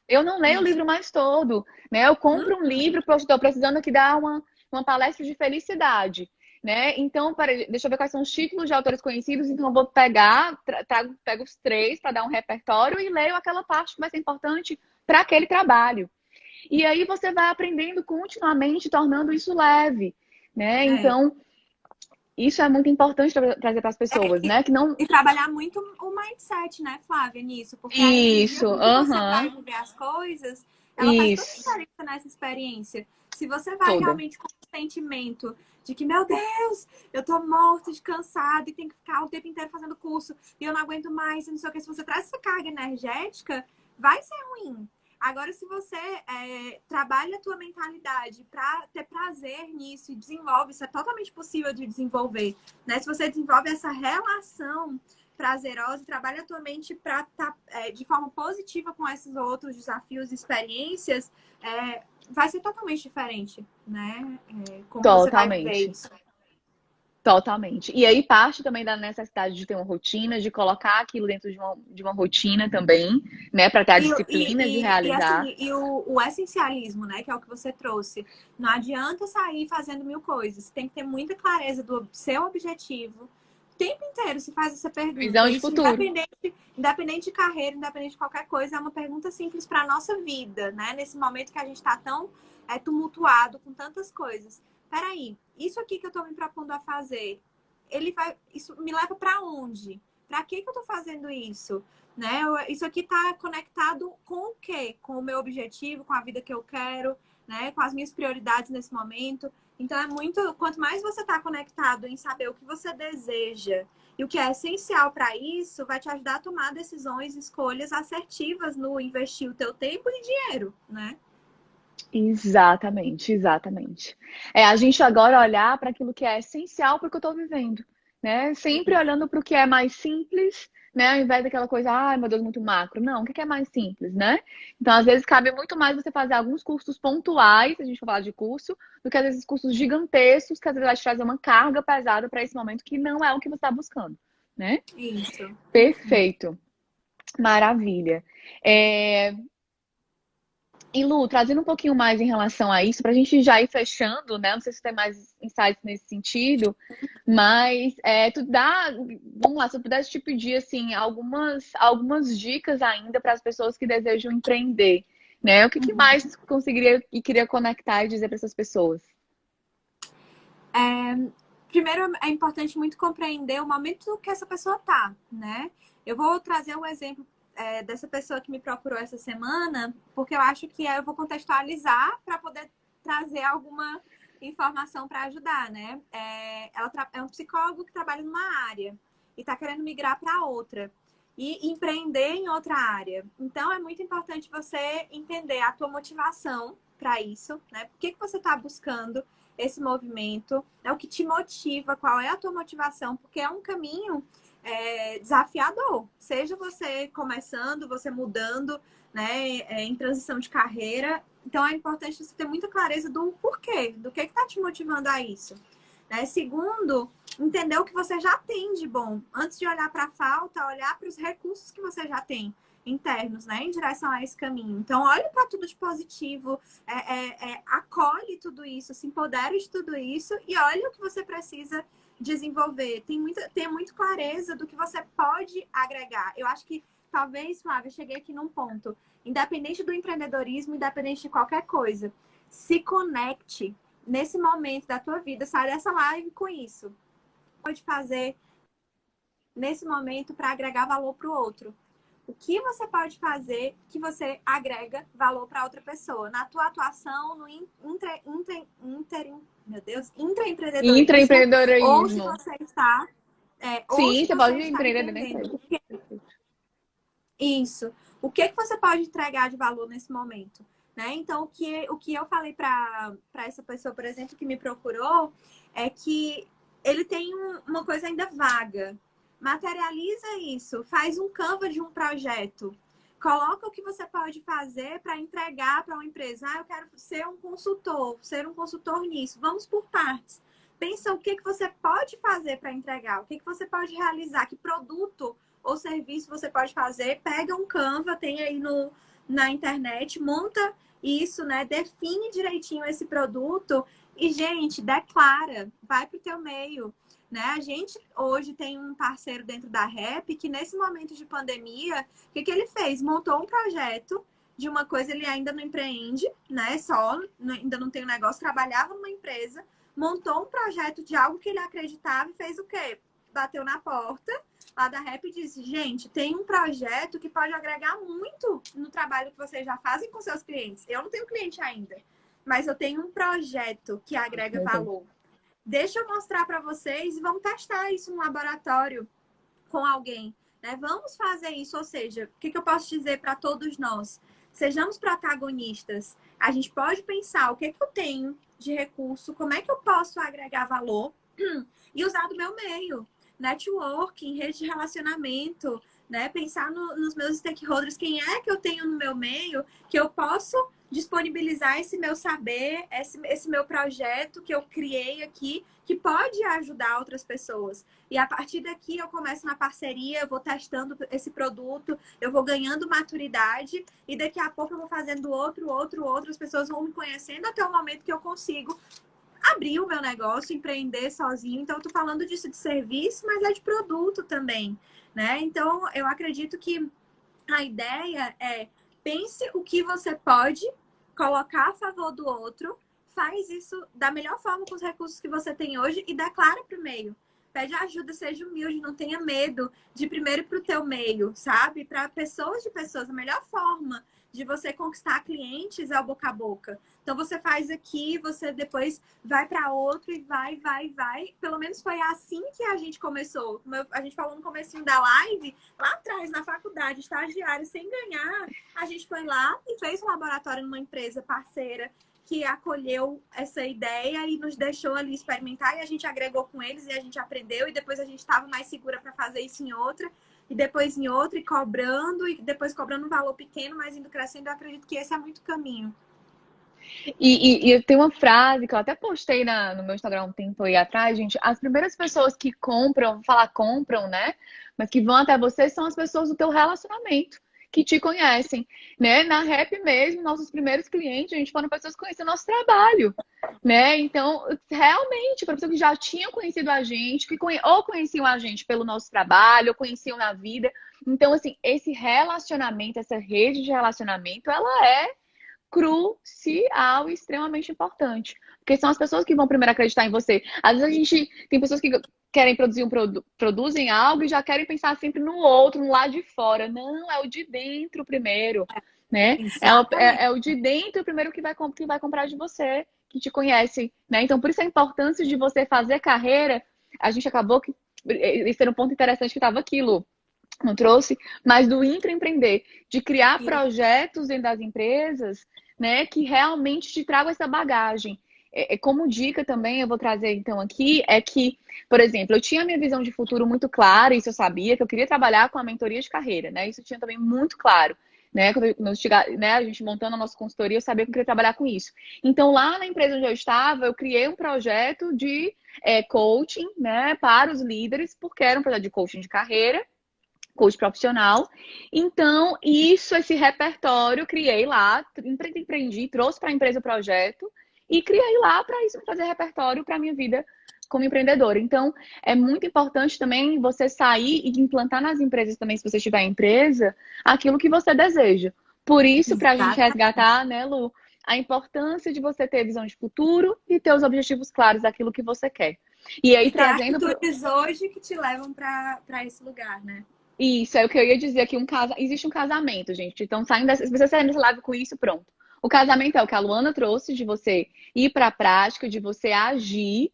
Eu não leio o Isso. livro mais todo, né? Eu compro um livro, estou precisando aqui dar uma palestra de felicidade, né? Então, deixa eu ver quais são os títulos de autores conhecidos, então eu vou pego os 3 para dar um repertório e leio aquela parte que vai ser importante para aquele trabalho. E aí você vai aprendendo continuamente, tornando isso leve, né? É. Então, isso é muito importante trazer para as pessoas, E, né? Que não. e trabalhar muito o mindset, né, Flávia, nisso? Porque a energia Isso, com que você vai aham, viver as coisas, ela faz toda a isso, diferença nessa experiência. Se você vai toda. realmente com o sentimento de que, meu Deus, eu tô morta de cansado e tenho que ficar o tempo inteiro fazendo curso e eu não aguento mais, e não sei o que, se você traz essa carga energética, vai ser ruim. Agora, se você trabalha a tua mentalidade para ter prazer nisso e desenvolve, isso é totalmente possível de desenvolver, né? Se você desenvolve essa relação prazerosa, trabalha a tua mente para estar de forma positiva com esses outros desafios e experiências, vai ser totalmente diferente, né? Como você vai viver Totalmente. isso. Totalmente. E aí parte também da necessidade de ter uma rotina, de colocar aquilo dentro de uma rotina também, né? Para ter a disciplina de realizar. Assim, o essencialismo, né? Que é o que você trouxe. Não adianta sair fazendo 1000 coisas. Tem que ter muita clareza do seu objetivo. O tempo inteiro se faz essa pergunta. Visão de Isso futuro. independente de carreira, independente de qualquer coisa, é uma pergunta simples para a nossa vida, né? Nesse momento que a gente está tão tumultuado com tantas coisas. Peraí, isso aqui que eu estou me propondo a fazer, isso me leva para onde? Para que eu estou fazendo isso? Né? Isso aqui está conectado com o quê? Com o meu objetivo, com a vida que eu quero, né? Com as minhas prioridades nesse momento. Então quanto mais você está conectado em saber o que você deseja e o que é essencial para isso, vai te ajudar a tomar decisões, escolhas assertivas no investir o teu tempo e dinheiro, né? Exatamente, exatamente. É a gente agora olhar para aquilo que é essencial para o que eu estou vivendo, né? Sempre olhando para o que é mais simples, né? Ao invés daquela coisa, ai meu Deus, muito macro. Não, o que é mais simples, né? Então, às vezes, cabe muito mais você fazer alguns cursos pontuais, se a gente for falar de curso, do que às vezes cursos gigantescos, que às vezes vai te trazer uma carga pesada para esse momento que não é o que você está buscando, né? Isso. Perfeito. Maravilha. É, E Lu, trazendo um pouquinho mais em relação a isso, para a gente já ir fechando, né? Não sei se tem mais insights nesse sentido, mas vamos lá, se eu pudesse te pedir assim, algumas dicas ainda para as pessoas que desejam empreender, né? O que Uhum. mais conseguiria e queria conectar e dizer para essas pessoas? Primeiro, é importante muito compreender o momento que essa pessoa tá, né? Eu vou trazer um exemplo dessa pessoa que me procurou essa semana, porque eu acho que eu vou contextualizar para poder trazer alguma informação para ajudar, né? Ela é um psicólogo que trabalha numa área e está querendo migrar para outra e empreender em outra área. Então, é muito importante você entender a tua motivação para isso, né? Por que você está buscando esse movimento? É o que te motiva, qual é a tua motivação? Porque é um caminho desafiador. Seja você começando, você mudando, né, em transição de carreira. Então, é importante você ter muita clareza do porquê, do que está te motivando a isso. Né? Segundo, entender o que você já tem de bom. Antes de olhar para a falta, olhar para os recursos que você já tem internos, né, em direção a esse caminho. Então, olhe para tudo de positivo, acolhe tudo isso, se empodere de tudo isso e olhe o que você precisa desenvolver. Tenha muito clareza do que você pode agregar. Eu acho que talvez, Flávia, eu cheguei aqui num ponto. Independente do empreendedorismo, independente de qualquer coisa, se conecte nesse momento da tua vida, sai dessa live com isso. Pode fazer nesse momento para agregar valor para o outro. O que você pode fazer que você agrega valor para outra pessoa? Na tua atuação, no intraempreendedorismo, ou se você está... Sim, você pode empreender dentro. Isso. O que você pode entregar de valor nesse momento? Né? Então, o que eu falei para essa pessoa, por exemplo, que me procurou, é que ele tem uma coisa ainda vaga. Materializa isso, faz um Canva de um projeto. Coloca o que você pode fazer para entregar para uma empresa. Eu quero ser um consultor nisso. Vamos por partes. Pensa o que você pode fazer para entregar, o que você pode realizar, que produto ou serviço você pode fazer. Pega um Canva, tem aí na internet, monta isso, né? Define direitinho esse produto e, gente, declara, vai para o teu meio. Né? A gente hoje tem um parceiro dentro da Rap que nesse momento de pandemia, o que ele fez? Montou um projeto de uma coisa, ele ainda não empreende, né? Ainda não tem um negócio, trabalhava numa empresa, montou um projeto de algo que ele acreditava e fez o quê? Bateu na porta lá da Rap e disse, gente, tem um projeto que pode agregar muito no trabalho que vocês já fazem com seus clientes. Eu não tenho cliente ainda, mas eu tenho um projeto que agrega valor. Deixa eu mostrar para vocês e vamos testar isso no laboratório com alguém. Né? Vamos fazer isso, ou seja, o que eu posso dizer para todos nós? Sejamos protagonistas. A gente pode pensar o que eu tenho de recurso, como é que eu posso agregar valor e usar do meu meio. Networking, rede de relacionamento, né? Pensar nos meus stakeholders, quem é que eu tenho no meu meio que eu posso disponibilizar esse meu saber, esse meu projeto que eu criei aqui, que pode ajudar outras pessoas. E a partir daqui eu começo na parceria, eu vou testando esse produto, eu vou ganhando maturidade e daqui a pouco eu vou fazendo outro, as pessoas vão me conhecendo até o momento que eu consigo abrir o meu negócio, empreender sozinho. Então, eu tô falando disso de serviço, mas é de produto também, né? Então, eu acredito que a ideia é pense o que você pode colocar a favor do outro, faz isso da melhor forma com os recursos que você tem hoje e declara para o meio. Pede ajuda, seja humilde, não tenha medo de primeiro ir para o teu meio, sabe? Para pessoas de pessoas, a melhor forma de você conquistar clientes é o boca a boca. Então, você faz aqui, você depois vai para outro e vai. Pelo menos foi assim que a gente começou. Como a gente falou no comecinho da live, lá atrás, na faculdade, estagiário, sem ganhar, a gente foi lá e fez um laboratório numa empresa parceira que acolheu essa ideia e nos deixou ali experimentar e a gente agregou com eles e a gente aprendeu e depois a gente estava mais segura para fazer isso em outra e depois em outra e depois cobrando um valor pequeno, mas indo crescendo. Eu acredito que esse é muito caminho. E tem uma frase que eu até postei no meu Instagram um tempo aí atrás, gente. As primeiras pessoas que compram, vou falar compram, né? Mas que vão até você são as pessoas do teu relacionamento, que te conhecem, né? Na Rap mesmo, nossos primeiros clientes, a gente foram pessoas que conheciam nosso trabalho, né? Então, realmente, para pessoas que já tinham conhecido a gente, ou conheciam a gente pelo nosso trabalho, ou conheciam na vida. Então, assim, esse relacionamento, essa rede de relacionamento, ela é crucial e extremamente importante. Porque são as pessoas que vão primeiro acreditar em você. Às vezes a gente tem pessoas que querem produzir produzem algo e já querem pensar sempre no outro, no lado de fora. Não, é o de dentro primeiro, né? Exatamente. É o de dentro primeiro que vai comprar de você, que te conhece, né? Então, por isso a importância de você fazer carreira. A gente acabou que esse era um ponto interessante que estava aqui, Lu, não trouxe, mas do intraempreender, de criar projetos dentro das empresas, né, que realmente te tragam essa bagagem. Como dica também, eu vou trazer então aqui, é que, por exemplo, eu tinha a minha visão de futuro muito clara, isso eu sabia, que eu queria trabalhar com a mentoria de carreira, né, isso eu tinha também muito claro. Né, né, a gente montando a nossa consultoria, eu sabia que eu queria trabalhar com isso. Então, lá na empresa onde eu estava, eu criei um projeto de coaching, né, para os líderes, porque era um projeto de coaching de carreira, coach profissional. Então, esse repertório, criei lá, empreendi, trouxe para a empresa o projeto e criei lá para isso fazer repertório para a minha vida como empreendedora. Então, é muito importante também você sair e implantar nas empresas também, se você tiver empresa, aquilo que você deseja. Por isso, para a gente resgatar, né, Lu, a importância de você ter visão de futuro e ter os objetivos claros daquilo que você quer. E aí, trazendo... atitudes hoje que te levam para esse lugar, né? Isso, é o que eu ia dizer aqui, existe um casamento, gente. Então, se você sair dessa live com isso, pronto. O casamento é o que a Luana trouxe, de você ir para a prática, de você agir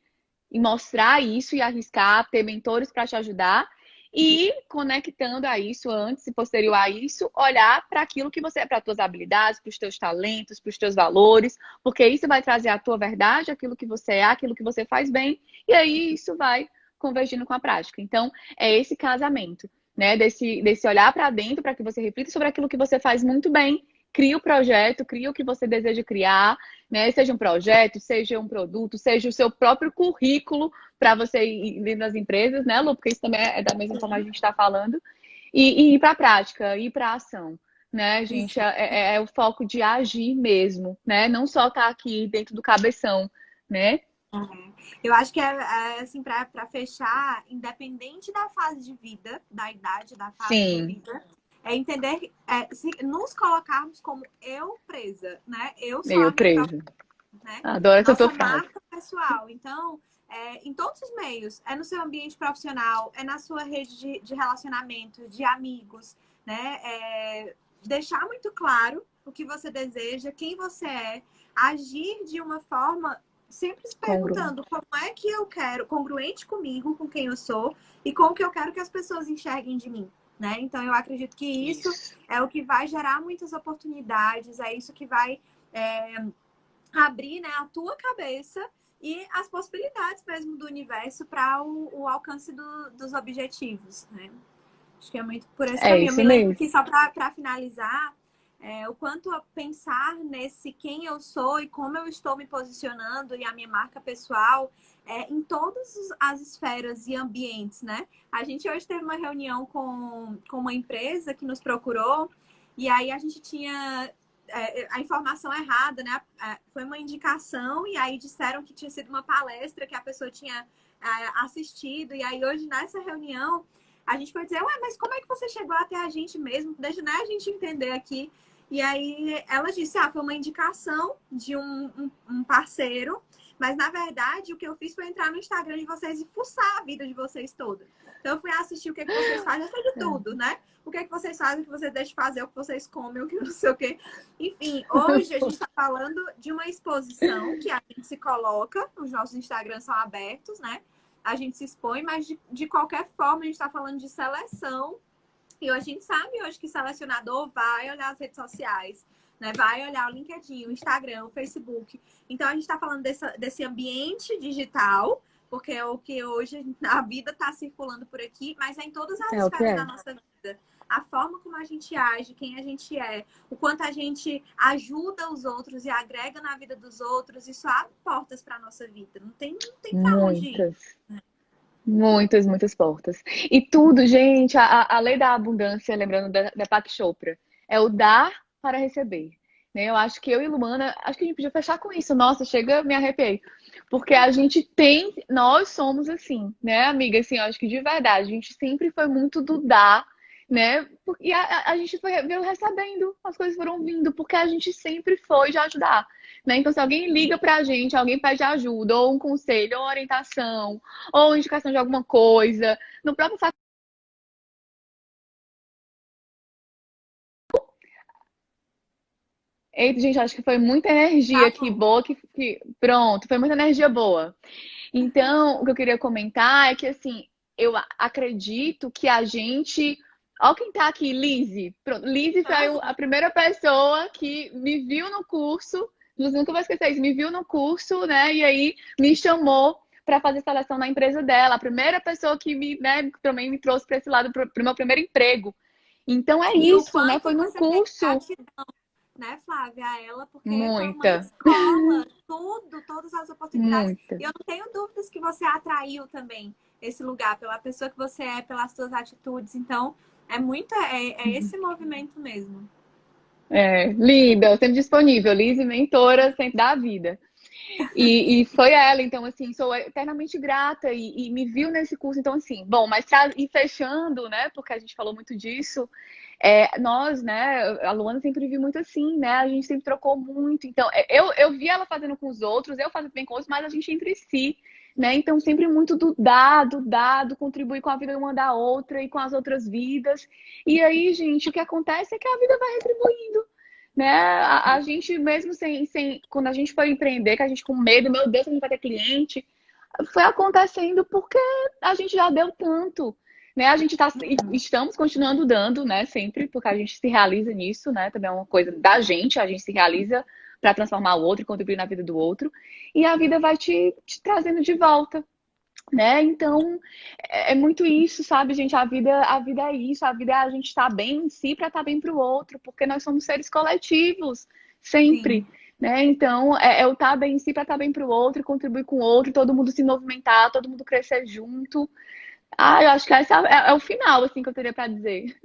e mostrar isso e arriscar, ter mentores para te ajudar e conectando a isso antes e posterior a isso, olhar para aquilo que você é, para as tuas habilidades, para os teus talentos, para os teus valores, porque isso vai trazer a tua verdade, aquilo que você é, aquilo que você faz bem, e aí isso vai convergindo com a prática. Então, é esse casamento, né? Desse olhar para dentro para que você reflita sobre aquilo que você faz muito bem. Cria o projeto, cria o que você deseja criar, né? Seja um projeto, seja um produto, seja o seu próprio currículo para você ir dentro das empresas, né, Lu? Porque isso também é da mesma forma que a gente está falando. E ir para a prática, ir para a ação, né, gente? É o foco de agir mesmo, né? Não só estar aqui dentro do cabeção, né? Eu acho que assim, para fechar, independente da fase de vida, da idade, da fase de vida, é entender, se nos colocarmos como eu presa, né? Eu sou a minha própria, né? Adoro essa tua frase. Marca pessoal. Então, em todos os meios, é no seu ambiente profissional, é na sua rede de relacionamento, de amigos, né? Deixar muito claro o que você deseja, quem você é, agir de uma forma sempre se perguntando como é que eu quero, congruente comigo, com quem eu sou e com o que eu quero que as pessoas enxerguem de mim, né? Então, eu acredito que isso é o que vai gerar muitas oportunidades, é isso que vai abrir, né, a tua cabeça e as possibilidades mesmo do universo para o alcance dos objetivos, né? Acho que é muito por esse caminho. Eu me lembro que, só para finalizar, o quanto a pensar nesse quem eu sou e como eu estou me posicionando e a minha marca pessoal em todas as esferas e ambientes, né? A gente hoje teve uma reunião com uma empresa que nos procurou e aí a gente tinha a informação errada, né? Foi uma indicação e aí disseram que tinha sido uma palestra que a pessoa tinha assistido e aí hoje nessa reunião a gente foi dizer, ué, mas como é que você chegou até a gente mesmo? Deixa, né, a gente entender aqui. E aí ela disse, foi uma indicação de um parceiro, mas na verdade o que eu fiz foi entrar no Instagram de vocês e fuçar a vida de vocês toda. Então eu fui assistir o que vocês fazem, eu sei de tudo, né? O que vocês fazem, o que vocês deixam de fazer, o que vocês comem, o que não sei o quê. Enfim, hoje a gente está falando de uma exposição que a gente se coloca, os nossos Instagrams são abertos, né? A gente se expõe, mas de qualquer forma a gente está falando de seleção. E a gente sabe hoje que selecionador vai olhar as redes sociais, né? Vai olhar o LinkedIn, o Instagram, o Facebook. Então, a gente está falando desse ambiente digital, porque é o que hoje a vida está circulando por aqui, mas é em todas as esferas da nossa vida. A forma como a gente age, quem a gente é, o quanto a gente ajuda os outros e agrega na vida dos outros, isso abre portas para a nossa vida. Não tem para onde ir. Muitas portas. E tudo, gente, a lei da abundância, lembrando da Deepak Chopra, é o dar para receber. Né? Eu acho que eu e Luana, acho que a gente podia fechar com isso. Nossa, chega, me arrepiei. Porque a gente nós somos assim, né, amiga? Assim, eu acho que de verdade, a gente sempre foi muito do dar, né? E a gente veio recebendo, as coisas foram vindo, porque a gente sempre foi de ajudar, né? Então, se alguém liga pra gente, alguém pede ajuda, ou um conselho, ou orientação, ou indicação de alguma coisa, no próprio fato. Eita, gente, acho que foi muita energia Tá aqui bom. boa, pronto, foi muita energia boa. Então, o que eu queria comentar é que, assim, eu acredito que a gente. Ó, quem tá aqui, Lizzie. Pronto, Lizzie foi a primeira pessoa que me viu no curso. Nunca vou esquecer isso. Me viu no curso, né? E aí me chamou para fazer seleção na empresa dela. A primeira pessoa que né, também me trouxe para esse lado, para o meu primeiro emprego. Então é E o isso, né? Foi quanto num você tem curso. gratidão, né, Flávia, a ela, porque foi uma Muita, escola, tudo, todas as oportunidades. muita. E eu não tenho dúvidas que você atraiu também esse lugar, pela pessoa que você é, pelas suas atitudes. Então, é esse movimento mesmo. Linda, sempre disponível. Lizzie, mentora, sempre da vida. E foi ela, então, assim, sou eternamente grata e me viu nesse curso. Então, assim, bom, mas e fechando, né, porque a gente falou muito disso, nós, né, a Luana sempre viu muito assim, né, a gente sempre trocou muito. Então, eu vi ela fazendo com os outros, eu fazendo bem com outros, mas a gente entre si, né, então sempre muito do dado, contribuir com a vida uma da outra e com as outras vidas. E aí, gente, o que acontece é que a vida vai retribuindo, né? A gente mesmo quando a gente foi empreender, que a gente com medo, meu Deus, a gente vai ter cliente, foi acontecendo porque a gente já deu tanto, né? Estamos continuando dando, né? Sempre, porque a gente se realiza nisso, né? Também é uma coisa da gente, a gente se realiza para transformar o outro e contribuir na vida do outro, e a vida vai te trazendo de volta, né? Então, é muito isso, sabe, gente? A vida é isso, a vida é a gente estar bem em si para estar bem para o outro, porque nós somos seres coletivos, sempre, Sim. né? Então, é o estar bem em si para estar bem para o outro, contribuir com o outro, todo mundo se movimentar, todo mundo crescer junto. Eu acho que esse é o final, assim, que eu teria para dizer.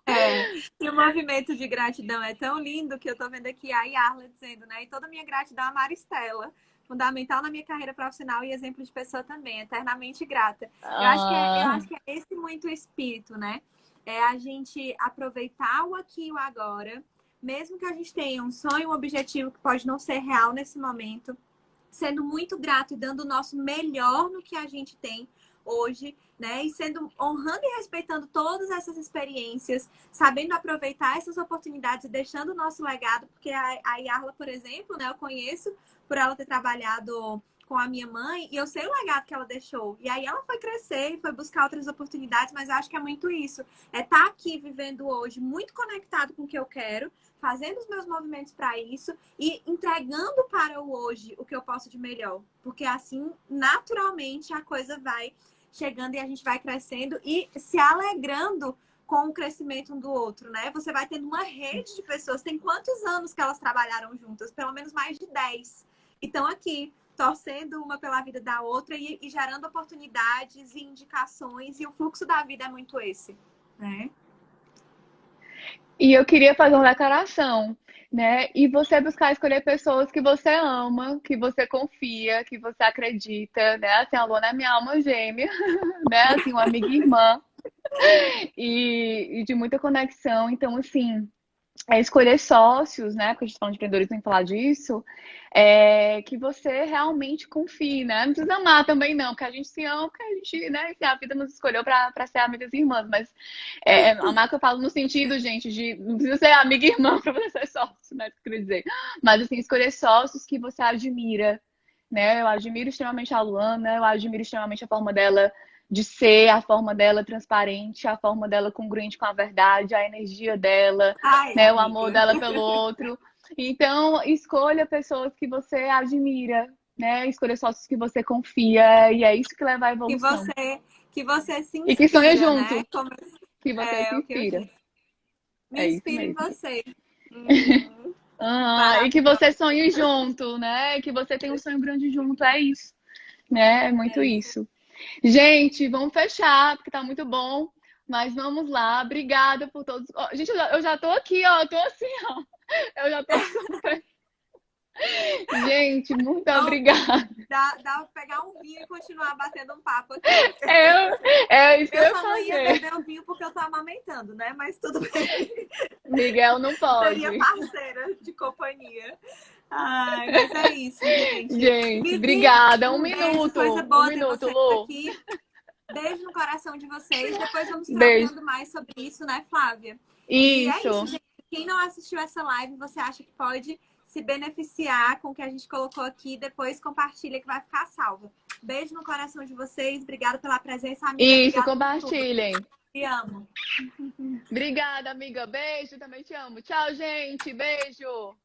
É, e o movimento de gratidão é tão lindo que eu tô vendo aqui a Yarla dizendo, né? E toda a minha gratidão a Maristela, fundamental na minha carreira profissional e exemplo de pessoa também, eternamente grata. Eu Ah, acho que é esse muito o espírito, né? É a gente aproveitar o aqui e o agora, mesmo que a gente tenha um sonho, um objetivo que pode não ser real nesse momento, sendo muito grato e dando o nosso melhor no que a gente tem hoje, né? E sendo honrando e respeitando todas essas experiências, sabendo aproveitar essas oportunidades e deixando o nosso legado, porque a Yarla, por exemplo, né, eu conheço por ela ter trabalhado com a minha mãe e eu sei o legado que ela deixou. E aí ela foi crescer, foi buscar outras oportunidades, mas eu acho que é muito isso. É estar aqui vivendo hoje muito conectado com o que eu quero, fazendo os meus movimentos para isso e entregando para o hoje o que eu posso de melhor. Porque assim, naturalmente, a coisa vai chegando e a gente vai crescendo e se alegrando com o crescimento um do outro, né? Você vai tendo uma rede de pessoas. Tem quantos anos que elas trabalharam juntas? Pelo menos mais de 10. E estão aqui, torcendo uma pela vida da outra e gerando oportunidades e indicações. E o fluxo da vida é muito esse, né? e eu queria fazer uma declaração, né? E você buscar escolher pessoas que você ama, que você confia, que você acredita, né? Assim, a Luana é minha alma gêmea, né? Assim, uma amiga e irmã e de muita conexão. Então, assim, escolher sócios, né? Porque a gente tá falando de empreendedorismo, tem que falar disso. Que você realmente confie, né? Não precisa amar também, não, porque a gente se ama, porque a gente, né? Assim, a vida nos escolheu para ser amigas e irmãs, mas amar que eu falo no sentido, gente, de não precisa ser amiga e irmã para você ser sócio, né? Que eu queria dizer. Mas, assim, escolher sócios que você admira, né? Eu admiro extremamente a Luana, eu admiro extremamente a forma dela de ser, a forma dela transparente, a forma dela congruente com a verdade, a energia dela, Ai, né, o amor amiga. dela pelo outro. Então, escolha pessoas que você admira, né? Escolha sócios que você confia, e é isso que leva à Que evolução. você, que você se E que sonha inspira, né? junto, que você se É o que eu inspira. disse. Me É isso inspira em mesmo. você. E que você Maravilhosa. sonhe junto, né? Que você tenha um sonho grande junto, é isso, né? É muito É isso. isso. Gente, vamos fechar, porque tá muito bom. Mas vamos lá. Obrigada por todos. Ó, gente, eu já tô aqui, ó. Eu tô assim, ó. Eu já tô super. Gente. Gente, muito obrigada. Dá pra pegar um vinho e continuar batendo um papo aqui. É isso que eu Eu ia só não ia fazer. beber o vinho porque eu tô amamentando, né? Mas tudo bem. Miguel não pode. Seria parceira de companhia. Ai, mas é isso, gente. Gente, Vivi, obrigada. Um beijo, minuto. coisa boa Um ter minuto, vocês Lu. aqui. Beijo no coração de vocês. Depois vamos Beijo. trocando mais sobre isso, né, Flávia? E é Isso. isso, gente. Quem não assistiu essa live, você acha que pode se beneficiar com o que a gente colocou aqui, depois compartilha que vai ficar salvo. Beijo no coração de vocês. Obrigada pela presença, amiga. Isso, Obrigada compartilhem. Te amo. Obrigada, amiga. Beijo, também te amo. Tchau, gente. Beijo.